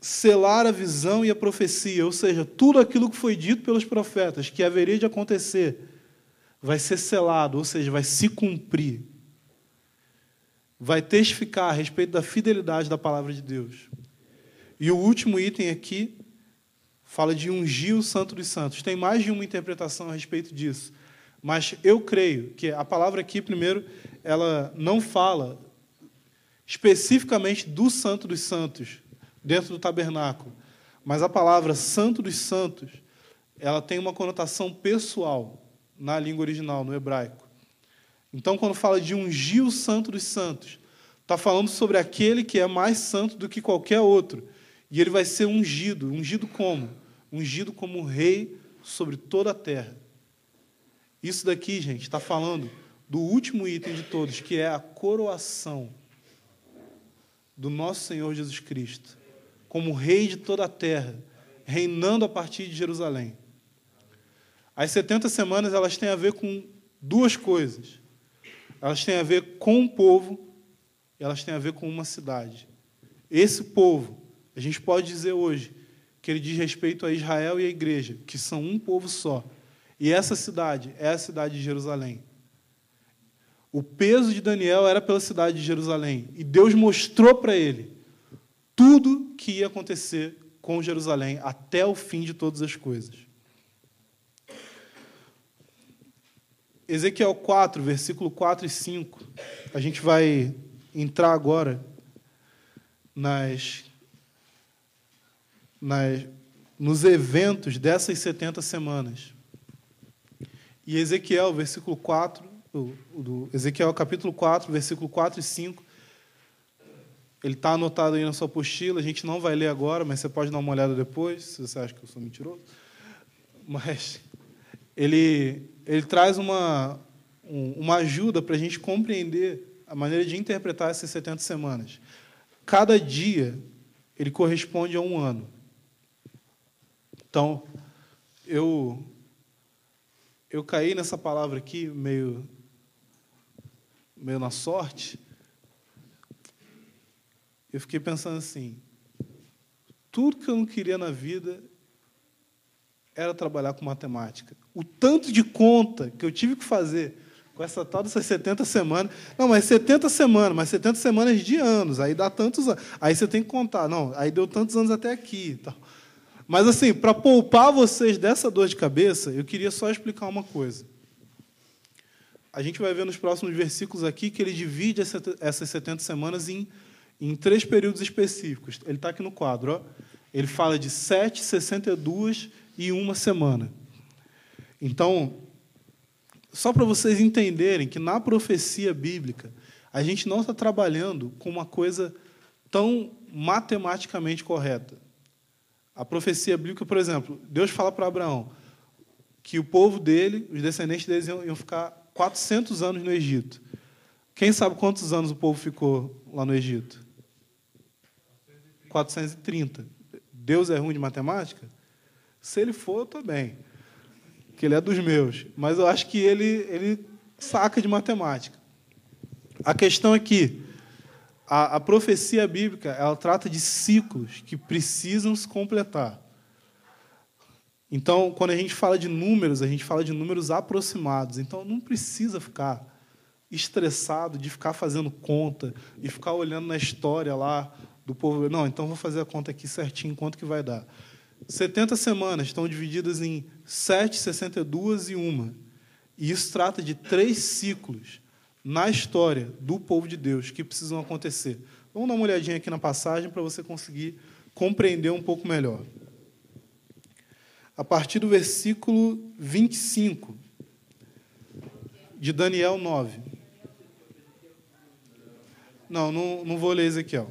selar a visão e a profecia, ou seja, tudo aquilo que foi dito pelos profetas, que haveria de acontecer, vai ser selado, ou seja, vai se cumprir. Vai testificar a respeito da fidelidade da palavra de Deus. E o último item aqui fala de ungir o Santo dos Santos. Tem mais de uma interpretação a respeito disso. Mas eu creio que a palavra aqui, primeiro, ela não fala especificamente do Santo dos Santos, dentro do tabernáculo. Mas a palavra Santo dos Santos, ela tem uma conotação pessoal na língua original, no hebraico. Então, quando fala de ungir o Santo dos Santos, está falando sobre aquele que é mais santo do que qualquer outro. E ele vai ser ungido. Ungido como? Ungido como rei sobre toda a terra. Isso daqui, gente, está falando do último item de todos, que é a coroação do nosso Senhor Jesus Cristo, como rei de toda a terra, reinando a partir de Jerusalém. As 70 semanas, elas têm a ver com duas coisas. Elas têm a ver com o povo e elas têm a ver com uma cidade. Esse povo, a gente pode dizer hoje, porque ele diz respeito a Israel e a igreja, que são um povo só. E essa cidade é a cidade de Jerusalém. O peso de Daniel era pela cidade de Jerusalém. E Deus mostrou para ele tudo que ia acontecer com Jerusalém até o fim de todas as coisas. Ezequiel 4, versículo 4 e 5. A gente vai entrar agora nos eventos dessas 70 semanas. E Ezequiel, versículo 4, Ezequiel capítulo 4, versículo 4 e 5, ele está anotado aí na sua apostila, a gente não vai ler agora, mas você pode dar uma olhada depois, se você acha que eu sou mentiroso. Mas ele traz uma ajuda para a gente compreender a maneira de interpretar essas 70 semanas. Cada dia, ele corresponde a um ano. Então, eu caí nessa palavra aqui, meio na sorte. Eu fiquei pensando assim, tudo que eu não queria na vida era trabalhar com matemática. O tanto de conta que eu tive que fazer com essa tal dessas 70 semanas. Não, mas 70 semanas de anos, aí dá tantos anos. Aí você tem que contar. Não, aí deu tantos anos até aqui. Tal. Mas, assim, para poupar vocês dessa dor de cabeça, eu queria só explicar uma coisa. A gente vai ver nos próximos versículos aqui que ele divide essas 70 semanas em 3 períodos específicos. Ele está aqui no quadro. Ó. Ele fala de 7, 62 e 1 semana. Então, só para vocês entenderem que, na profecia bíblica, a gente não está trabalhando com uma coisa tão matematicamente correta. A profecia bíblica, por exemplo, Deus fala para Abraão que o povo dele, os descendentes deles, iam ficar 400 anos no Egito. Quem sabe quantos anos o povo ficou lá no Egito? 430. Deus é ruim de matemática? Se ele for, eu estou bem, que ele é dos meus. Mas eu acho que ele saca de matemática. A questão é que a profecia bíblica, ela trata de ciclos que precisam se completar. Então, quando a gente fala de números, a gente fala de números aproximados. Então, não precisa ficar estressado de ficar fazendo conta e ficar olhando na história lá do povo. Não, então vou fazer a conta aqui certinho, quanto que vai dar. 70 semanas estão divididas em 7, 62 e 1. E isso trata de 3 ciclos na história do povo de Deus que precisam acontecer. Vamos dar uma olhadinha aqui na passagem para você conseguir compreender um pouco melhor. A partir do versículo 25 de Daniel 9. Não vou ler Ezequiel.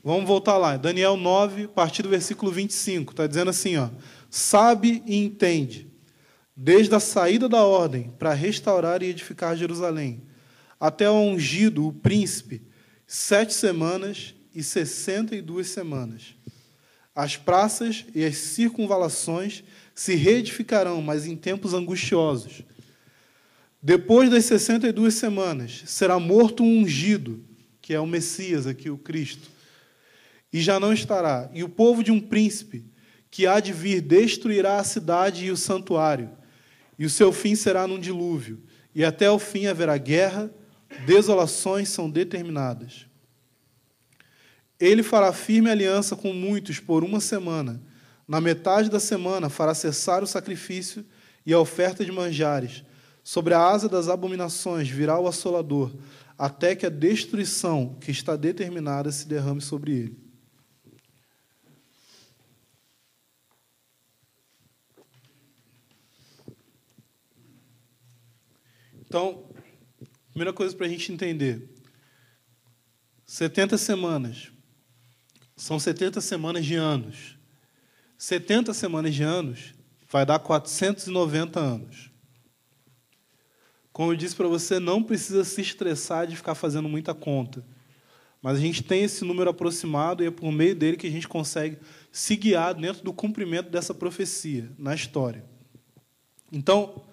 Vamos voltar lá. Daniel 9, a partir do versículo 25. Está dizendo assim, ó, sabe e entende, desde a saída da ordem para restaurar e edificar Jerusalém, até o ungido, o príncipe, 7 semanas e 62 semanas. As praças e as circunvalações se reedificarão, mas em tempos angustiosos. Depois das 62 semanas, será morto um ungido, que é o Messias, aqui o Cristo, e já não estará. E o povo de um príncipe, que há de vir, destruirá a cidade e o santuário, e o seu fim será num dilúvio, e até o fim haverá guerra, desolações são determinadas. Ele fará firme aliança com muitos por 1 semana. Na metade da semana fará cessar o sacrifício e a oferta de manjares. Sobre a asa das abominações virá o assolador, até que a destruição que está determinada se derrame sobre ele. Então, primeira coisa para a gente entender, 70 semanas são 70 semanas de anos. 70 semanas de anos vai dar 490 anos. Como eu disse para você, não precisa se estressar de ficar fazendo muita conta. Mas a gente tem esse número aproximado e é por meio dele que a gente consegue se guiar dentro do cumprimento dessa profecia na história. Então,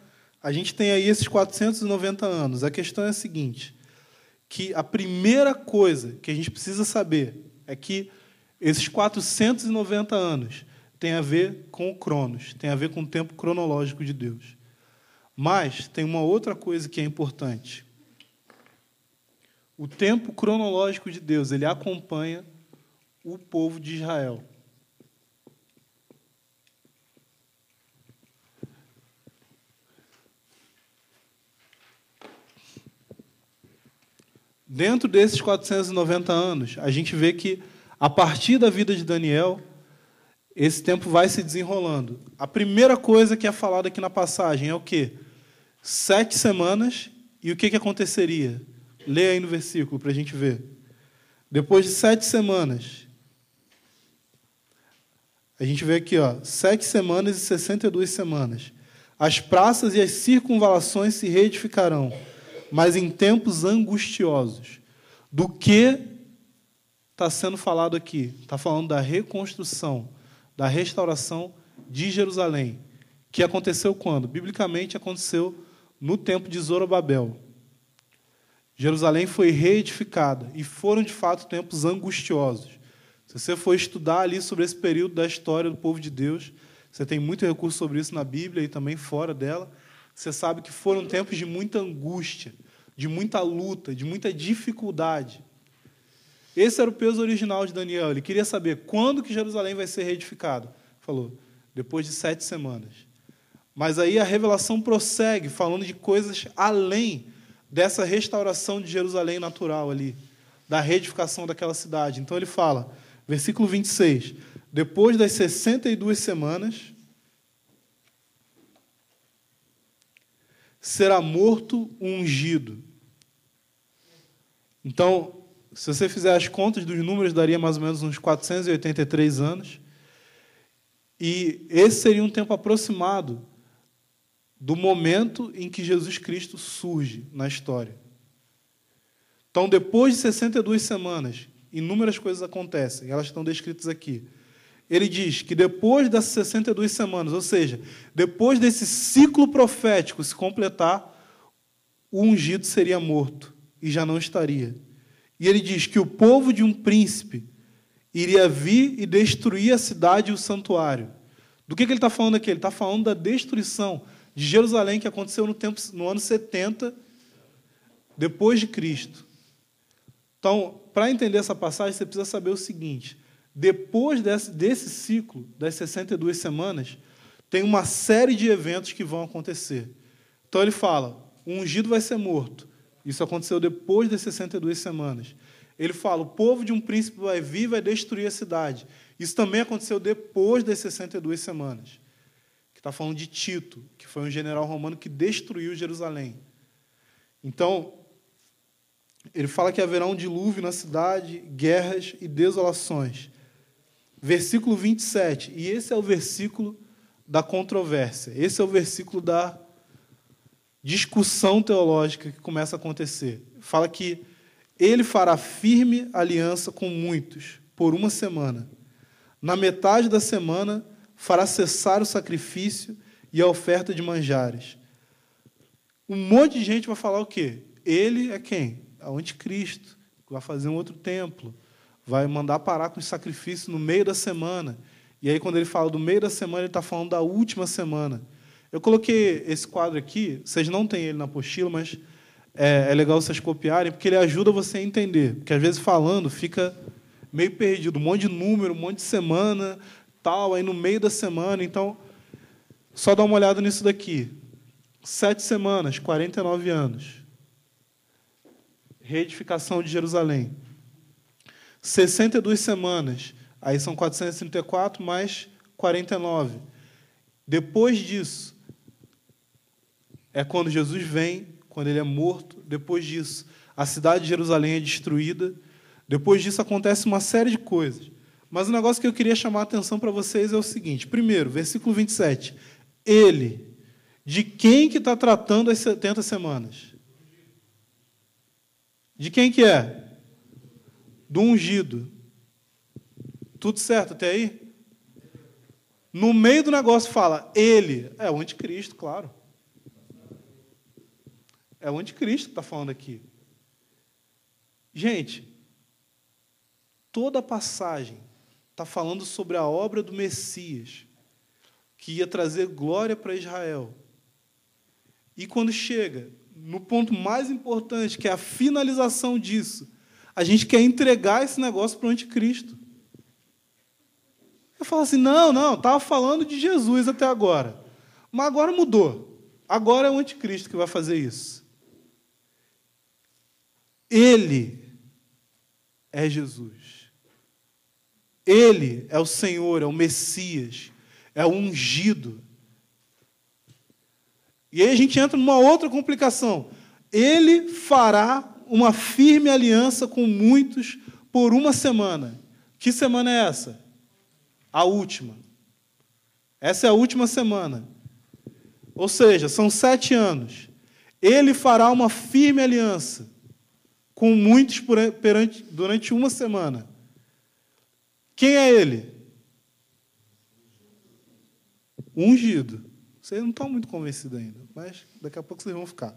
a gente tem aí esses 490 anos. A questão é a seguinte, que a primeira coisa que a gente precisa saber é que Esses 490 anos tem a ver com o Cronos, tem a ver com o tempo cronológico de Deus. Mas tem uma outra coisa que é importante. O tempo cronológico de Deus, ele acompanha o povo de Israel. Dentro desses 490 anos, a gente vê que, a partir da vida de Daniel, esse tempo vai se desenrolando. A primeira coisa que é falada aqui na passagem é o quê? 7 semanas, e o que aconteceria? Lê aí no versículo para a gente ver. Depois de 7 semanas, a gente vê aqui, 7 semanas e 62 semanas. As praças e as circunvalações se reedificarão, mas em tempos angustiosos. Do que está sendo falado aqui? Está falando da reconstrução, da restauração de Jerusalém, que aconteceu quando? Biblicamente aconteceu no tempo de Zorobabel. Jerusalém foi reedificada e foram, de fato, tempos angustiosos. Se você for estudar ali sobre esse período da história do povo de Deus, você tem muito recurso sobre isso na Bíblia e também fora dela, você sabe que foram tempos de muita angústia, de muita luta, de muita dificuldade. Esse era o peso original de Daniel. Ele queria saber quando que Jerusalém vai ser reedificado. Falou, depois de 7 semanas. Mas aí a revelação prossegue, falando de coisas além dessa restauração de Jerusalém natural ali, da reedificação daquela cidade. Então ele fala, versículo 26, depois das 62 semanas, será morto o ungido. Então, se você fizer as contas dos números, daria mais ou menos uns 483 anos. E esse seria um tempo aproximado do momento em que Jesus Cristo surge na história. Então, depois de 62 semanas, inúmeras coisas acontecem, elas estão descritas aqui. Ele diz que depois dessas 62 semanas, ou seja, depois desse ciclo profético se completar, o ungido seria morto e já não estaria. E ele diz que o povo de um príncipe iria vir e destruir a cidade e o santuário. Do que ele está falando aqui? Ele está falando da destruição de Jerusalém, que aconteceu no ano 70, depois de Cristo. Então, para entender essa passagem, você precisa saber o seguinte: depois desse ciclo, das 62 semanas, tem uma série de eventos que vão acontecer. Então, ele fala, o ungido vai ser morto. Isso aconteceu depois das 62 semanas. Ele fala, o povo de um príncipe vai vir e vai destruir a cidade. Isso também aconteceu depois das 62 semanas. Que está falando de Tito, que foi um general romano que destruiu Jerusalém. Então, ele fala que haverá um dilúvio na cidade, guerras e desolações. Versículo 27, e esse é o versículo da controvérsia, esse é o versículo da discussão teológica que começa a acontecer. Fala que ele fará firme aliança com muitos por 1 semana. Na metade da semana, fará cessar o sacrifício e a oferta de manjares. Um monte de gente vai falar o quê? Ele é quem? É o anticristo, que vai fazer um outro templo, vai mandar parar com os sacrifícios no meio da semana. E aí, quando ele fala do meio da semana, ele está falando da última semana. Eu coloquei esse quadro aqui, vocês não têm ele na apostila, mas é legal vocês copiarem, porque ele ajuda você a entender. Porque, às vezes, falando, fica meio perdido. Um monte de número, um monte de semana, tal, aí no meio da semana. Então, só dá uma olhada nisso daqui. 7 semanas, 49 anos. Reedificação de Jerusalém. 62 semanas, aí são 434 mais 49. Depois disso, é quando Jesus vem, quando ele é morto. Depois disso, a cidade de Jerusalém é destruída. Depois disso, acontece uma série de coisas. Mas o negócio que eu queria chamar a atenção para vocês é o seguinte. Primeiro, versículo 27. Ele, de quem que está tratando as 70 semanas? De quem que é? Do ungido. Tudo certo até aí? No meio do negócio fala, ele, é o anticristo, claro. É o anticristo que está falando aqui. Gente, toda passagem está falando sobre a obra do Messias, que ia trazer glória para Israel. E quando chega no ponto mais importante, que é a finalização disso, a gente quer entregar esse negócio para o anticristo. Eu falo assim, não, estava falando de Jesus até agora. Mas agora mudou. Agora é o anticristo que vai fazer isso. Ele é Jesus. Ele é o Senhor, é o Messias, é o ungido. E aí a gente entra numa outra complicação. Ele fará uma firme aliança com muitos por uma semana. Que semana é essa? A última. Essa é a última semana. Ou seja, são 7 anos. Ele fará uma firme aliança com muitos durante uma semana. Quem é ele? Ungido. Vocês não estão muito convencidos ainda, mas daqui a pouco vocês vão ficar.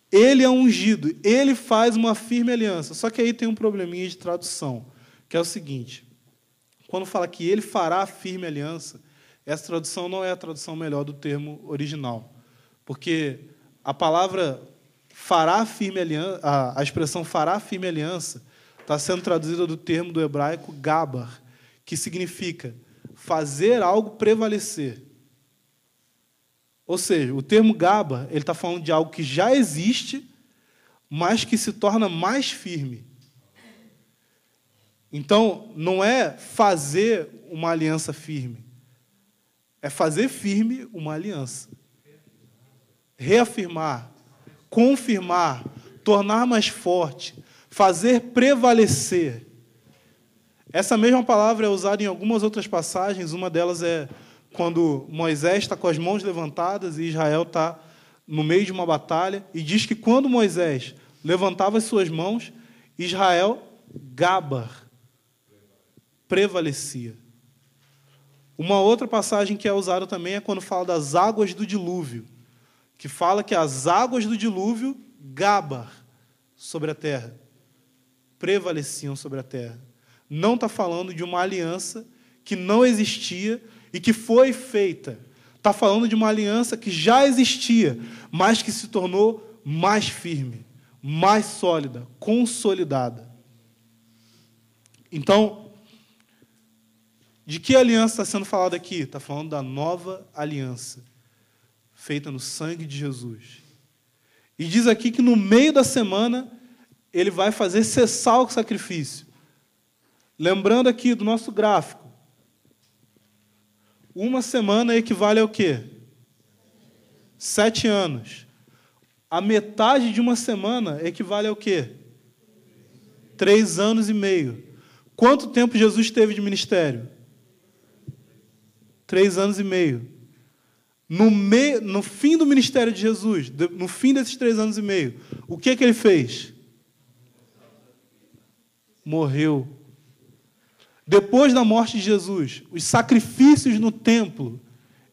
Ele é ungido, ele faz uma firme aliança. Só que aí tem um probleminha de tradução, que é o seguinte: quando fala que ele fará a firme aliança, essa tradução não é a tradução melhor do termo original. Porque a palavra fará firme aliança, a expressão fará firme aliança, está sendo traduzida do termo do hebraico gabar, que significa fazer algo prevalecer. Ou seja, o termo gabar, ele está falando de algo que já existe, mas que se torna mais firme. Então, não é fazer uma aliança firme, é fazer firme uma aliança. Reafirmar, confirmar, tornar mais forte, fazer prevalecer. Essa mesma palavra é usada em algumas outras passagens, uma delas é quando Moisés está com as mãos levantadas e Israel está no meio de uma batalha, e diz que quando Moisés levantava as suas mãos, Israel, gabar, prevalecia. Uma outra passagem que é usada também é quando fala das águas do dilúvio, que fala que as águas do dilúvio, gabar, sobre a terra, prevaleciam sobre a terra. Não está falando de uma aliança que não existia e que foi feita. Está falando de uma aliança que já existia, mas que se tornou mais firme, mais sólida, consolidada. Então, de que aliança está sendo falada aqui? Está falando da nova aliança, feita no sangue de Jesus. E diz aqui que no meio da semana, ele vai fazer cessar o sacrifício. Lembrando aqui do nosso gráfico, uma semana equivale ao quê? 7 anos. A metade de uma semana equivale ao quê? 3 anos e meio. Quanto tempo Jesus teve de ministério? 3 anos e meio. No fim do ministério de Jesus, no fim desses 3 anos e meio, o que ele fez? Morreu. Depois da morte de Jesus, os sacrifícios no templo,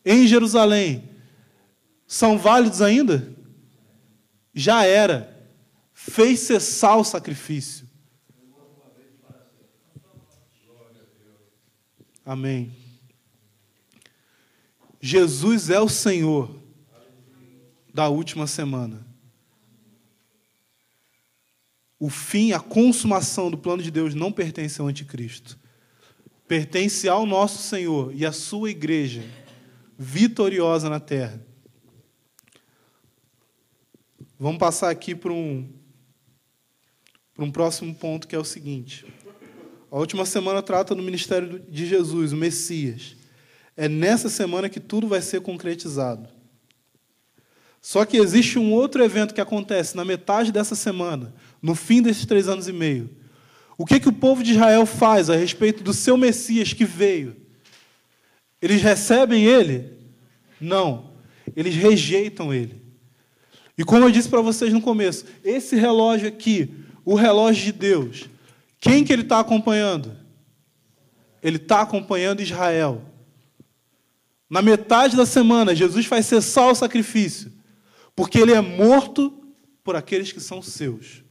em Jerusalém, são válidos ainda? Já era. Fez cessar o sacrifício. Amém. Jesus é o Senhor da última semana. O fim, a consumação do plano de Deus não pertence ao anticristo. Pertence ao nosso Senhor e à sua igreja, vitoriosa na terra. Vamos passar aqui para um próximo ponto, que é o seguinte. A última semana trata do ministério de Jesus, o Messias. É nessa semana que tudo vai ser concretizado. Só que existe um outro evento que acontece na metade dessa semana, no fim desses 3 anos e meio. O que o povo de Israel faz a respeito do seu Messias que veio? Eles recebem ele? Não. Eles rejeitam ele. E como eu disse para vocês no começo, esse relógio aqui, o relógio de Deus, quem que ele está acompanhando? Ele está acompanhando Israel. Na metade da semana, Jesus faz cessar o sacrifício, porque ele é morto por aqueles que são seus.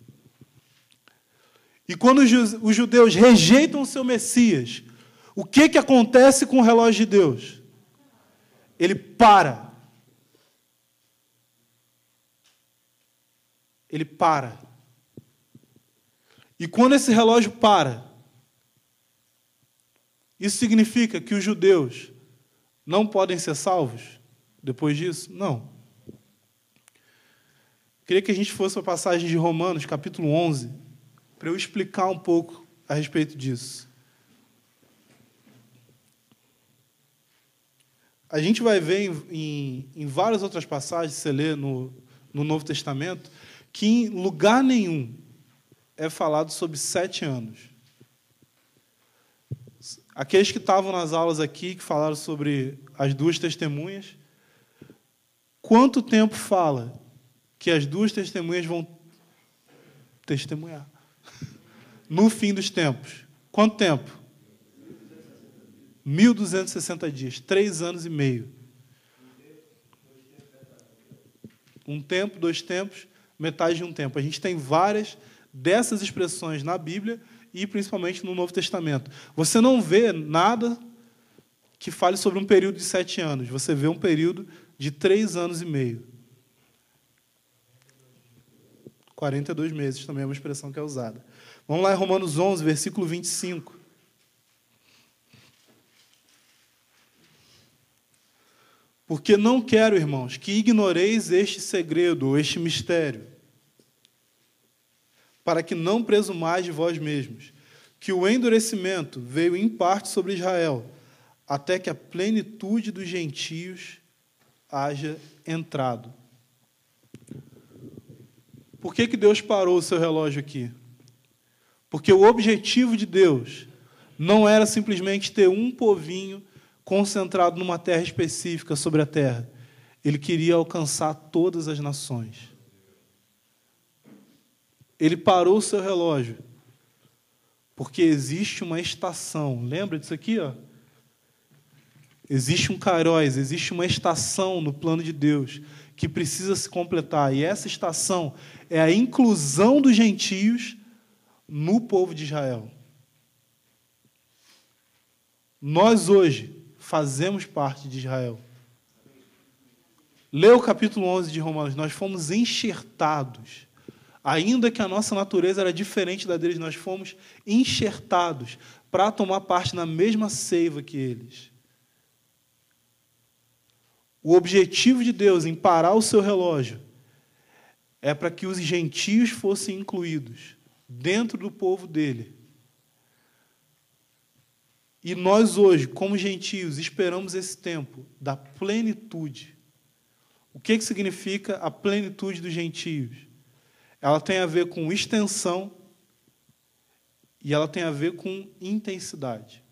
E quando os judeus rejeitam o seu Messias, O que acontece com o relógio de Deus? Ele para. Ele para. E quando esse relógio para, isso significa que os judeus não podem ser salvos depois disso? Não. Queria que a gente fosse para a passagem de Romanos, capítulo 11, para eu explicar um pouco a respeito disso. A gente vai ver em várias outras passagens, se você lê no Novo Testamento, que em lugar nenhum é falado sobre 7 anos. Aqueles que estavam nas aulas aqui, que falaram sobre as 2 testemunhas, quanto tempo fala que as 2 testemunhas vão testemunhar? No fim dos tempos. Quanto tempo? 1.260 dias, 3 anos e meio. 1 tempo, 2 tempos, metade de um tempo. A gente tem várias dessas expressões na Bíblia e principalmente no Novo Testamento. Você não vê nada que fale sobre um período de 7 anos. Você vê um período de 3 anos e meio. 42 meses também é uma expressão que é usada. Vamos lá em Romanos 11, versículo 25. Porque não quero, irmãos, que ignoreis este segredo, ou este mistério, para que não presumais de vós mesmos, que o endurecimento veio em parte sobre Israel, até que a plenitude dos gentios haja entrado. Por que Deus parou o seu relógio aqui? Porque o objetivo de Deus não era simplesmente ter um povinho concentrado numa terra específica sobre a terra. Ele queria alcançar todas as nações. Ele parou o seu relógio porque existe uma estação. Lembra disso aqui? Ó? Existe um kairos, existe uma estação no plano de Deus que precisa se completar. E essa estação é a inclusão dos gentios no povo de Israel. Nós hoje fazemos parte de Israel. Lê o capítulo 11 de Romanos. Nós fomos enxertados. Ainda que a nossa natureza era diferente da deles, nós fomos enxertados para tomar parte na mesma seiva que eles. O objetivo de Deus em parar o seu relógio é para que os gentios fossem incluídos dentro do povo dele. E nós hoje, como gentios, esperamos esse tempo da plenitude. O que significa a plenitude dos gentios? Ela tem a ver com extensão e ela tem a ver com intensidade.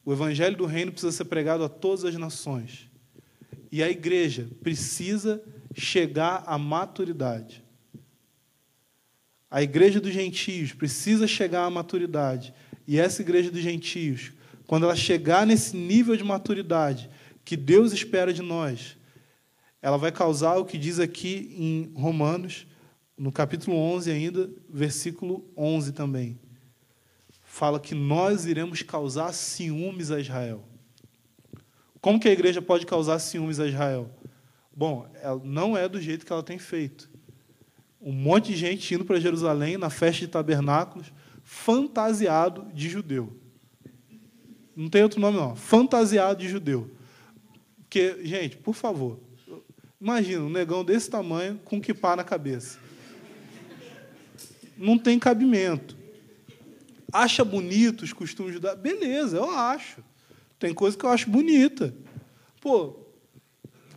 O evangelho do reino precisa ser pregado a todas as nações. E a igreja precisa chegar à maturidade. A igreja dos gentios precisa chegar à maturidade. E essa igreja dos gentios, quando ela chegar nesse nível de maturidade que Deus espera de nós, ela vai causar o que diz aqui em Romanos, no capítulo 11 ainda, versículo 11 também. Fala que nós iremos causar ciúmes a Israel. Como que a igreja pode causar ciúmes a Israel? Bom, ela não é do jeito que ela tem feito. Um monte de gente indo para Jerusalém na festa de tabernáculos, fantasiado de judeu. Não tem outro nome, não. Fantasiado de judeu. Porque, gente, por favor, imagina um negão desse tamanho com quipá na cabeça. Não tem cabimento. Acha bonito os costumes judaicos? Beleza, eu acho. Tem coisa que eu acho bonita. Pô,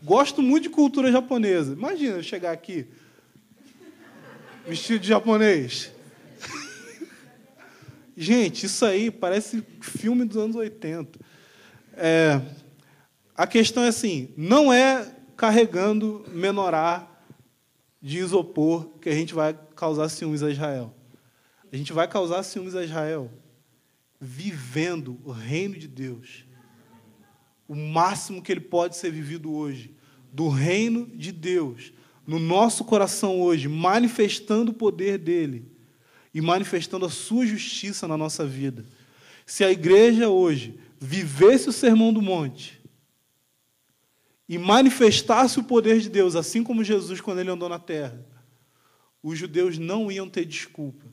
gosto muito de cultura japonesa. Imagina eu chegar aqui vestido de japonês. Gente, isso aí parece filme dos anos 80. A questão é assim, não é carregando menorá de isopor que a gente vai causar ciúmes a Israel. A gente vai causar ciúmes a Israel vivendo o reino de Deus. O máximo que ele pode ser vivido hoje. Do reino de Deus. No nosso coração hoje. Manifestando o poder dele. E manifestando a sua justiça na nossa vida. Se a igreja hoje vivesse o Sermão do Monte e manifestasse o poder de Deus, assim como Jesus quando ele andou na terra, os judeus não iam ter desculpa.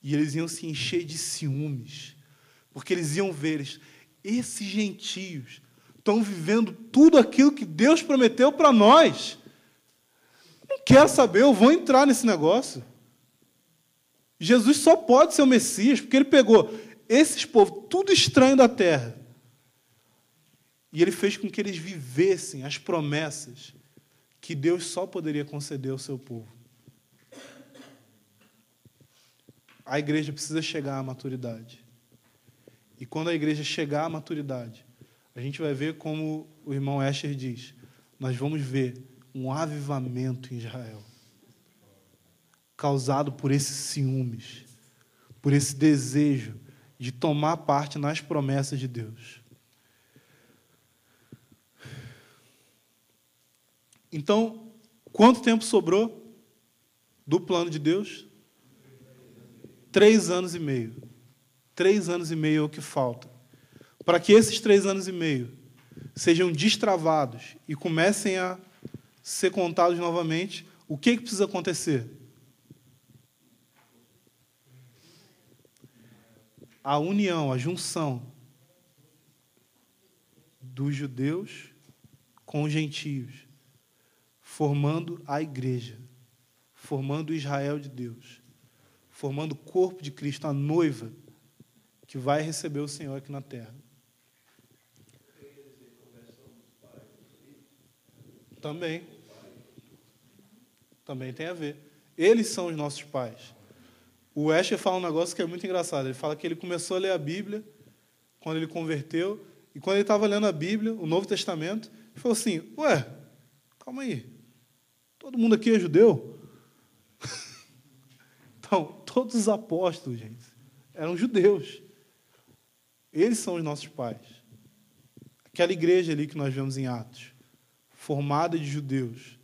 E eles iam se encher de ciúmes, porque eles iam ver, esses gentios estão vivendo tudo aquilo que Deus prometeu para nós. Não quero saber, eu vou entrar nesse negócio. Jesus só pode ser o Messias, porque ele pegou esses povos, tudo estranho da terra, e ele fez com que eles vivessem as promessas que Deus só poderia conceder ao seu povo. A igreja precisa chegar à maturidade. E quando a igreja chegar à maturidade, a gente vai ver, como o irmão Escher diz, nós vamos ver um avivamento em Israel, causado por esses ciúmes, por esse desejo de tomar parte nas promessas de Deus. Então, quanto tempo sobrou do plano de Deus? 3 anos e meio. 3 anos e meio é o que falta. Para que esses 3 anos e meio sejam destravados e comecem a ser contados novamente, o que precisa acontecer? A união, a junção dos judeus com os gentios, formando a igreja, formando o Israel de Deus, formando o corpo de Cristo, a noiva que vai receber o Senhor aqui na terra. Também tem a ver. Eles são os nossos pais. O Escher fala um negócio que é muito engraçado. Ele fala que ele começou a ler a Bíblia quando ele converteu, e quando ele estava lendo a Bíblia, o Novo Testamento, ele falou assim, ué, calma aí, todo mundo aqui é judeu? Então, todos os apóstolos, gente, eram judeus. Eles são os nossos pais. Aquela igreja ali que nós vemos em Atos, formada de judeus,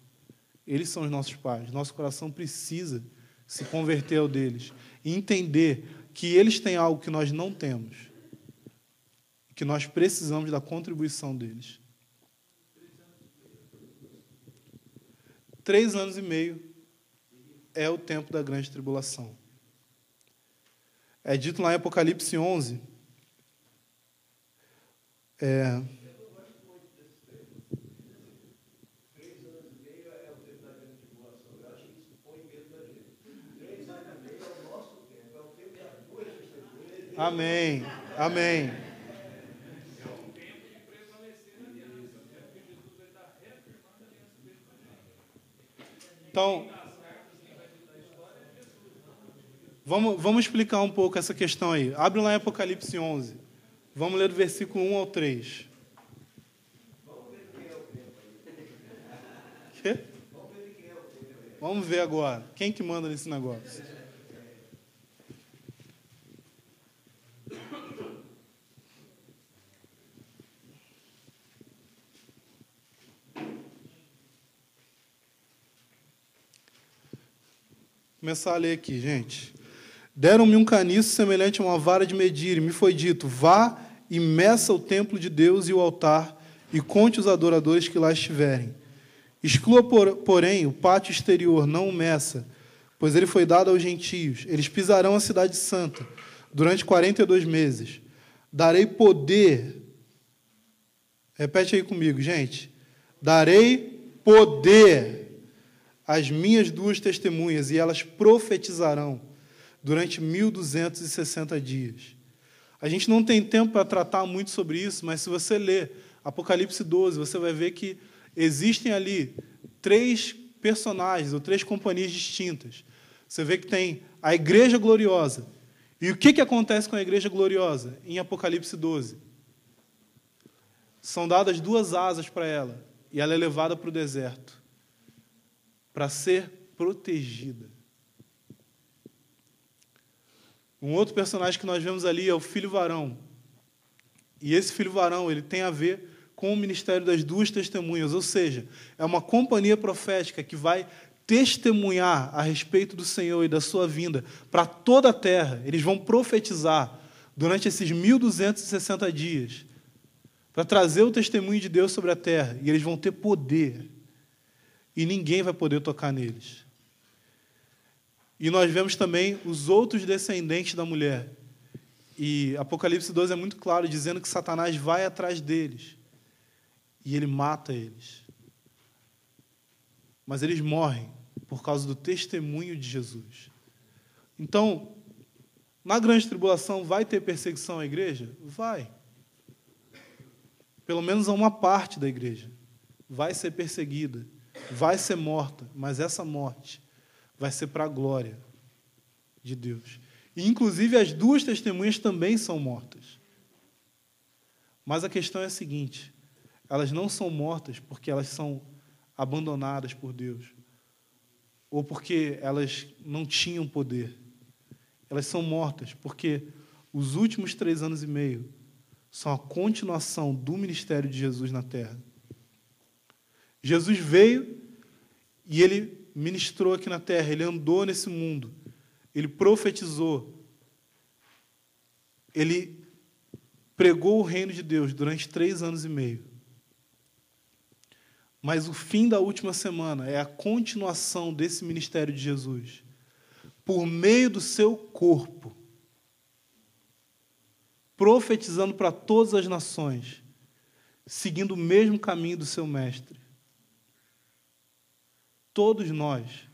eles são os nossos pais. Nosso coração precisa se converter ao deles e entender que eles têm algo que nós não temos, que nós precisamos da contribuição deles. 3 anos e meio é o tempo da grande tribulação. É dito lá em Apocalipse 11, Amém. Amém. Então, vamos explicar um pouco essa questão aí. Abre lá em Apocalipse 11. Vamos ler do versículo 1 ao 3. Quê? Vamos ver agora. Quem que manda nesse negócio? Começar a ler aqui, gente. Deram-me um caniço semelhante a uma vara de medir, e me foi dito, vá e meça o templo de Deus e o altar, e conte os adoradores que lá estiverem. Exclua, porém, o pátio exterior, não o meça, pois ele foi dado aos gentios. Eles pisarão a cidade santa durante 42 meses. Darei poder. Repete aí comigo, gente. Darei poder às minhas 2 testemunhas, e elas profetizarão durante 1260 dias. A gente não tem tempo para tratar muito sobre isso, mas se você ler Apocalipse 12, você vai ver que existem ali 3 personagens, ou 3 companhias distintas. Você vê que tem a igreja gloriosa. E o que acontece com a igreja gloriosa em Apocalipse 12? São dadas 2 asas para ela, e ela é levada para o deserto, para ser protegida. Um outro personagem que nós vemos ali é o filho varão. E esse filho varão, ele tem a ver com o ministério das 2 testemunhas, ou seja, é uma companhia profética que vai testemunhar a respeito do Senhor e da sua vinda para toda a terra. Eles vão profetizar durante esses 1.260 dias, para trazer o testemunho de Deus sobre a terra, e eles vão ter poder, e ninguém vai poder tocar neles. E nós vemos também os outros descendentes da mulher. E Apocalipse 12 é muito claro, dizendo que Satanás vai atrás deles, e ele mata eles. Mas eles morrem por causa do testemunho de Jesus. Então, na grande tribulação, vai ter perseguição à igreja? Vai. Pelo menos a uma parte da igreja. Vai ser perseguida, vai ser morta, mas essa morte vai ser para a glória de Deus. E, inclusive, as duas testemunhas também são mortas. Mas a questão é a seguinte: elas não são mortas porque elas são abandonadas por Deus, ou porque elas não tinham poder. Elas são mortas porque os últimos 3 anos e meio são a continuação do ministério de Jesus na terra. Jesus veio e ele ministrou aqui na terra, ele andou nesse mundo, ele profetizou, ele pregou o reino de Deus durante 3 anos e meio. Mas o fim da última semana é a continuação desse ministério de Jesus, por meio do seu corpo, profetizando para todas as nações, seguindo o mesmo caminho do seu mestre. Todos nós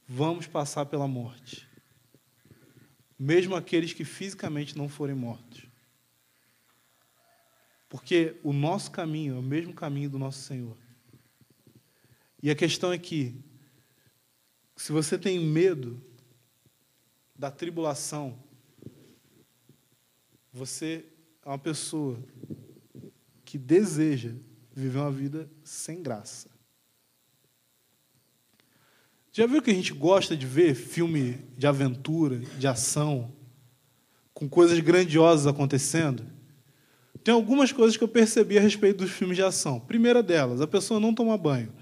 vamos passar pela morte, mesmo aqueles que fisicamente não forem mortos. Porque o nosso caminho é o mesmo caminho do nosso Senhor. E a questão é que, se você tem medo da tribulação, você é uma pessoa que deseja viver uma vida sem graça. Já viu que a gente gosta de ver filme de aventura, de ação, com coisas grandiosas acontecendo? Tem algumas coisas que eu percebi a respeito dos filmes de ação. Primeira delas, a pessoa não toma banho.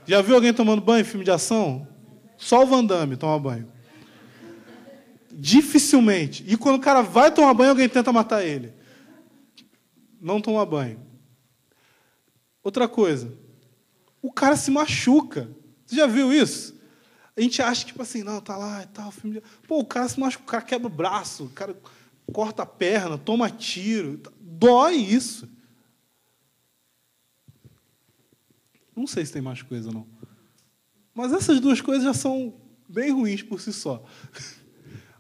Já viu alguém tomando banho em filme de ação? Só o Van Damme toma banho. Dificilmente. E quando o cara vai tomar banho, alguém tenta matar ele. Não toma banho. Outra coisa, o cara se machuca. Você já viu isso? A gente acha que, tipo assim, não, tá lá e tal, filme de... Pô, o cara se machuca, o cara quebra o braço, o cara corta a perna, toma tiro. Dói isso. Não sei se tem mais coisa, não. Mas essas duas coisas já são bem ruins por si só.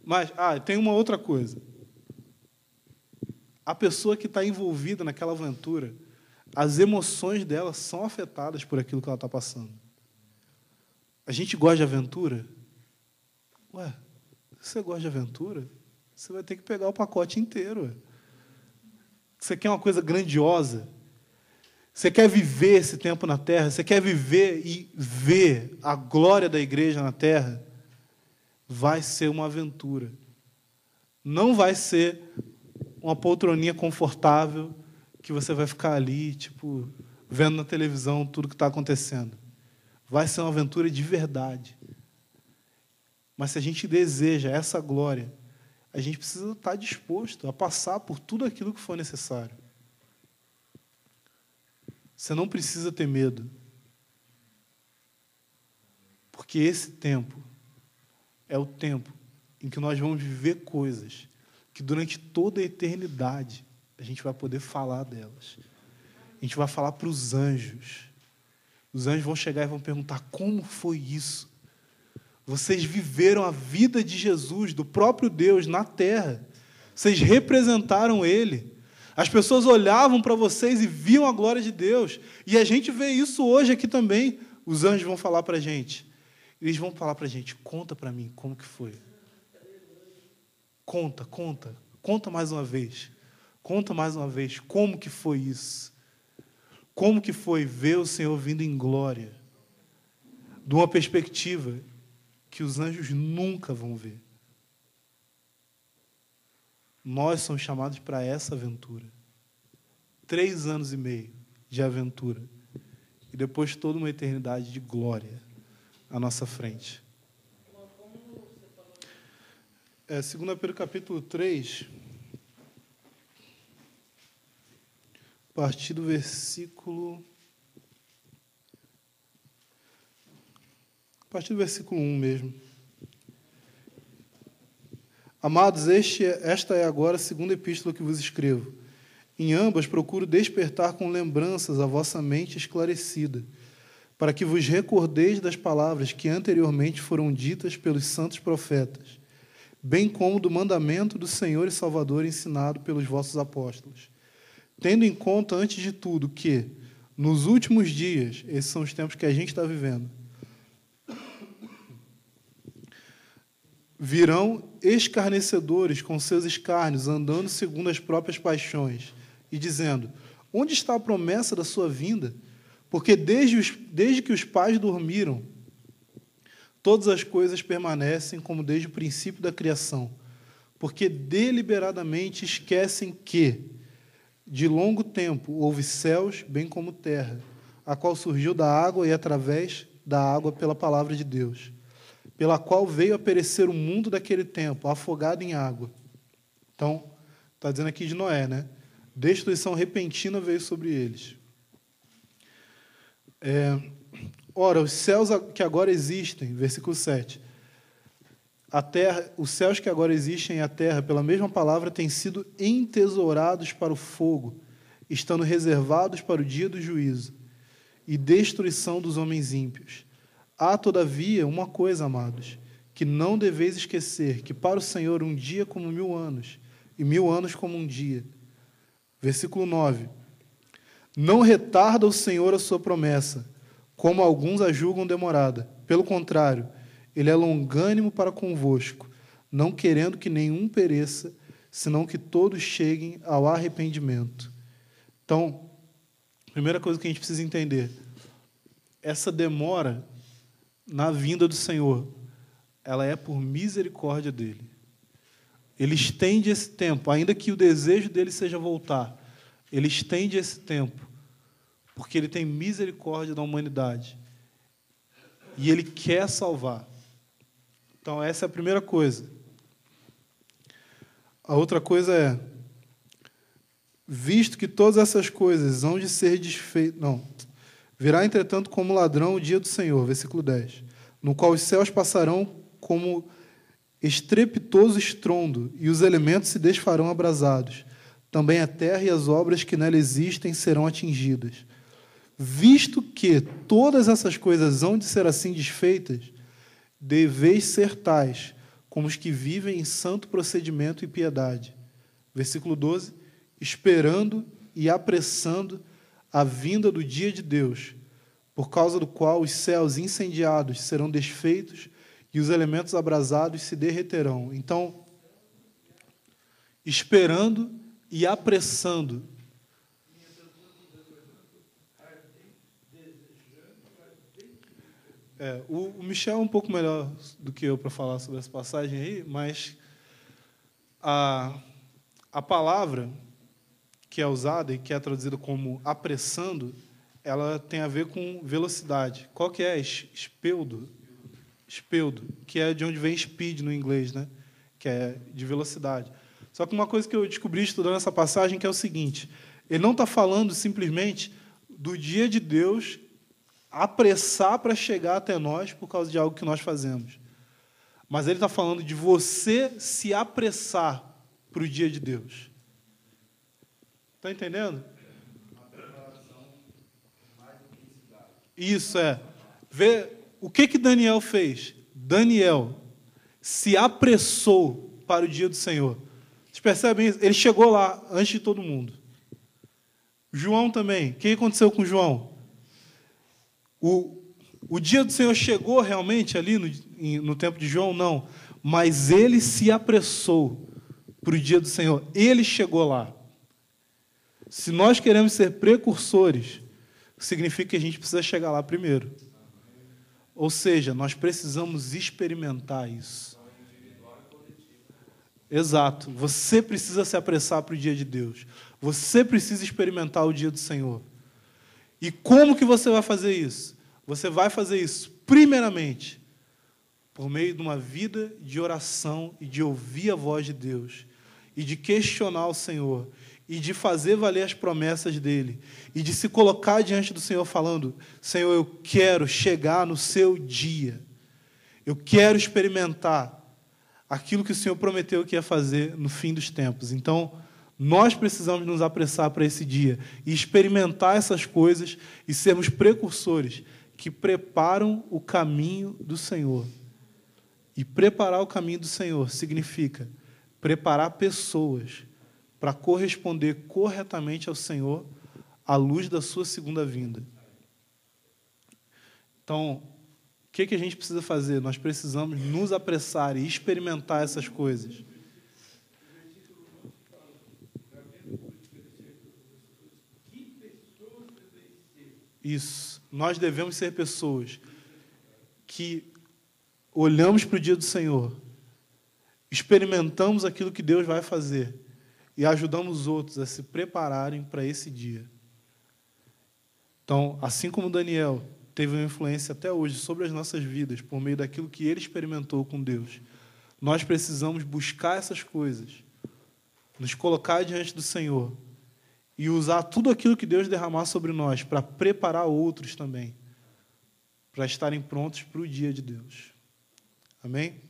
Mas, tem uma outra coisa. A pessoa que está envolvida naquela aventura, as emoções dela são afetadas por aquilo que ela está passando. A gente gosta de aventura? Ué, se você gosta de aventura, você vai ter que pegar o pacote inteiro. Ué. Você quer uma coisa grandiosa? Você quer viver esse tempo na terra? Você quer viver e ver a glória da igreja na terra? Vai ser uma aventura. Não vai ser uma poltroninha confortável que você vai ficar ali, tipo, vendo na televisão tudo que está acontecendo. Vai ser uma aventura de verdade. Mas se a gente deseja essa glória, a gente precisa estar disposto a passar por tudo aquilo que for necessário. Você não precisa ter medo. Porque esse tempo é o tempo em que nós vamos viver coisas que durante toda a eternidade a gente vai poder falar delas. A gente vai falar para os anjos. Os anjos vão chegar e vão perguntar: como foi isso? Vocês viveram a vida de Jesus, do próprio Deus, na terra. Vocês representaram Ele. As pessoas olhavam para vocês e viam a glória de Deus. E a gente vê isso hoje aqui também. Os anjos vão falar para a gente. Eles vão falar para a gente: conta para mim como que foi. Conta mais uma vez. Conta mais uma vez como que foi isso. Como que foi ver o Senhor vindo em glória, de uma perspectiva que os anjos nunca vão ver. Nós somos chamados para essa aventura. 3 anos e meio de aventura. E depois toda uma eternidade de glória à nossa frente. 2 Pedro capítulo 3, a partir do versículo 1 mesmo. Amados, esta é agora a segunda epístola que vos escrevo. Em ambas procuro despertar com lembranças a vossa mente esclarecida, para que vos recordeis das palavras que anteriormente foram ditas pelos santos profetas, bem como do mandamento do Senhor e Salvador ensinado pelos vossos apóstolos. Tendo em conta, antes de tudo, que, nos últimos dias, esses são os tempos que a gente está vivendo, virão escarnecedores com seus escárnios, andando segundo as próprias paixões, e dizendo: onde está a promessa da sua vinda? Porque desde que os pais dormiram, todas as coisas permanecem como desde o princípio da criação, porque deliberadamente esquecem que, de longo tempo, houve céus, bem como terra, a qual surgiu da água e através da água pela palavra de Deus, pela qual veio a perecer o mundo daquele tempo, afogado em água. Então, está dizendo aqui de Noé, né? Destruição repentina veio sobre eles. Ora, os céus que agora existem, versículo 7, a terra, os céus que agora existem e a terra, pela mesma palavra, têm sido entesourados para o fogo, estando reservados para o dia do juízo e destruição dos homens ímpios. Há, todavia, uma coisa, amados, que não deveis esquecer, que para o Senhor um dia como 1000 anos, e 1000 anos como um dia. Versículo 9. Não retarda o Senhor a sua promessa, como alguns a julgam demorada. Pelo contrário, ele é longânimo para convosco, não querendo que nenhum pereça, senão que todos cheguem ao arrependimento. Então, primeira coisa que a gente precisa entender, essa demora na vinda do Senhor, ela é por misericórdia dele. Ele estende esse tempo, ainda que o desejo dele seja voltar, ele estende esse tempo, porque ele tem misericórdia da humanidade. E ele quer salvar. Então, essa é a primeira coisa. A outra coisa é, visto que todas essas coisas hão de ser desfeitas... Não. Virá, entretanto, como ladrão o dia do Senhor, versículo 10, no qual os céus passarão como estrepitoso estrondo, e os elementos se desfarão abrasados. Também a terra e as obras que nela existem serão atingidas. Visto que todas essas coisas hão de ser assim desfeitas, deveis ser tais como os que vivem em santo procedimento e piedade. Versículo 12, esperando e apressando a vinda do dia de Deus, por causa do qual os céus incendiados serão desfeitos e os elementos abrasados se derreterão. Então, esperando e apressando. O Michel é um pouco melhor do que eu para falar sobre essa passagem aí, mas a palavra que é usada e que é traduzida como apressando, ela tem a ver com velocidade. Qual que é? Espeldo. Espeldo, que é de onde vem speed no inglês, né? Que é de velocidade. Só que uma coisa que eu descobri estudando essa passagem que é o seguinte, ele não está falando simplesmente do dia de Deus apressar para chegar até nós por causa de algo que nós fazemos. Mas ele está falando de você se apressar para o dia de Deus. Está entendendo? Isso é. Vê o que Daniel fez. Daniel se apressou para o dia do Senhor. Vocês percebem isso? Ele chegou lá antes de todo mundo. João também. O que aconteceu com João? O dia do Senhor chegou realmente ali no tempo de João? Não. Mas ele se apressou para o dia do Senhor. Ele chegou lá. Se nós queremos ser precursores, significa que a gente precisa chegar lá primeiro. Ou seja, nós precisamos experimentar isso. Exato. Você precisa se apressar para o dia de Deus. Você precisa experimentar o dia do Senhor. E como que você vai fazer isso? Você vai fazer isso, primeiramente, por meio de uma vida de oração e de ouvir a voz de Deus, e de questionar o Senhor, e de fazer valer as promessas dEle, e de se colocar diante do Senhor falando: Senhor, eu quero chegar no seu dia, eu quero experimentar aquilo que o Senhor prometeu que ia fazer no fim dos tempos. Então, nós precisamos nos apressar para esse dia e experimentar essas coisas e sermos precursores que preparam o caminho do Senhor. E preparar o caminho do Senhor significa preparar pessoas para corresponder corretamente ao Senhor à luz da sua segunda vinda. Então, o que a gente precisa fazer? Nós precisamos nos apressar e experimentar essas coisas. Isso. Nós devemos ser pessoas que olhamos para o dia do Senhor, experimentamos aquilo que Deus vai fazer e ajudamos os outros a se prepararem para esse dia. Então, assim como Daniel teve uma influência até hoje sobre as nossas vidas, por meio daquilo que ele experimentou com Deus, nós precisamos buscar essas coisas, nos colocar diante do Senhor e usar tudo aquilo que Deus derramar sobre nós para preparar outros também, para estarem prontos para o dia de Deus. Amém?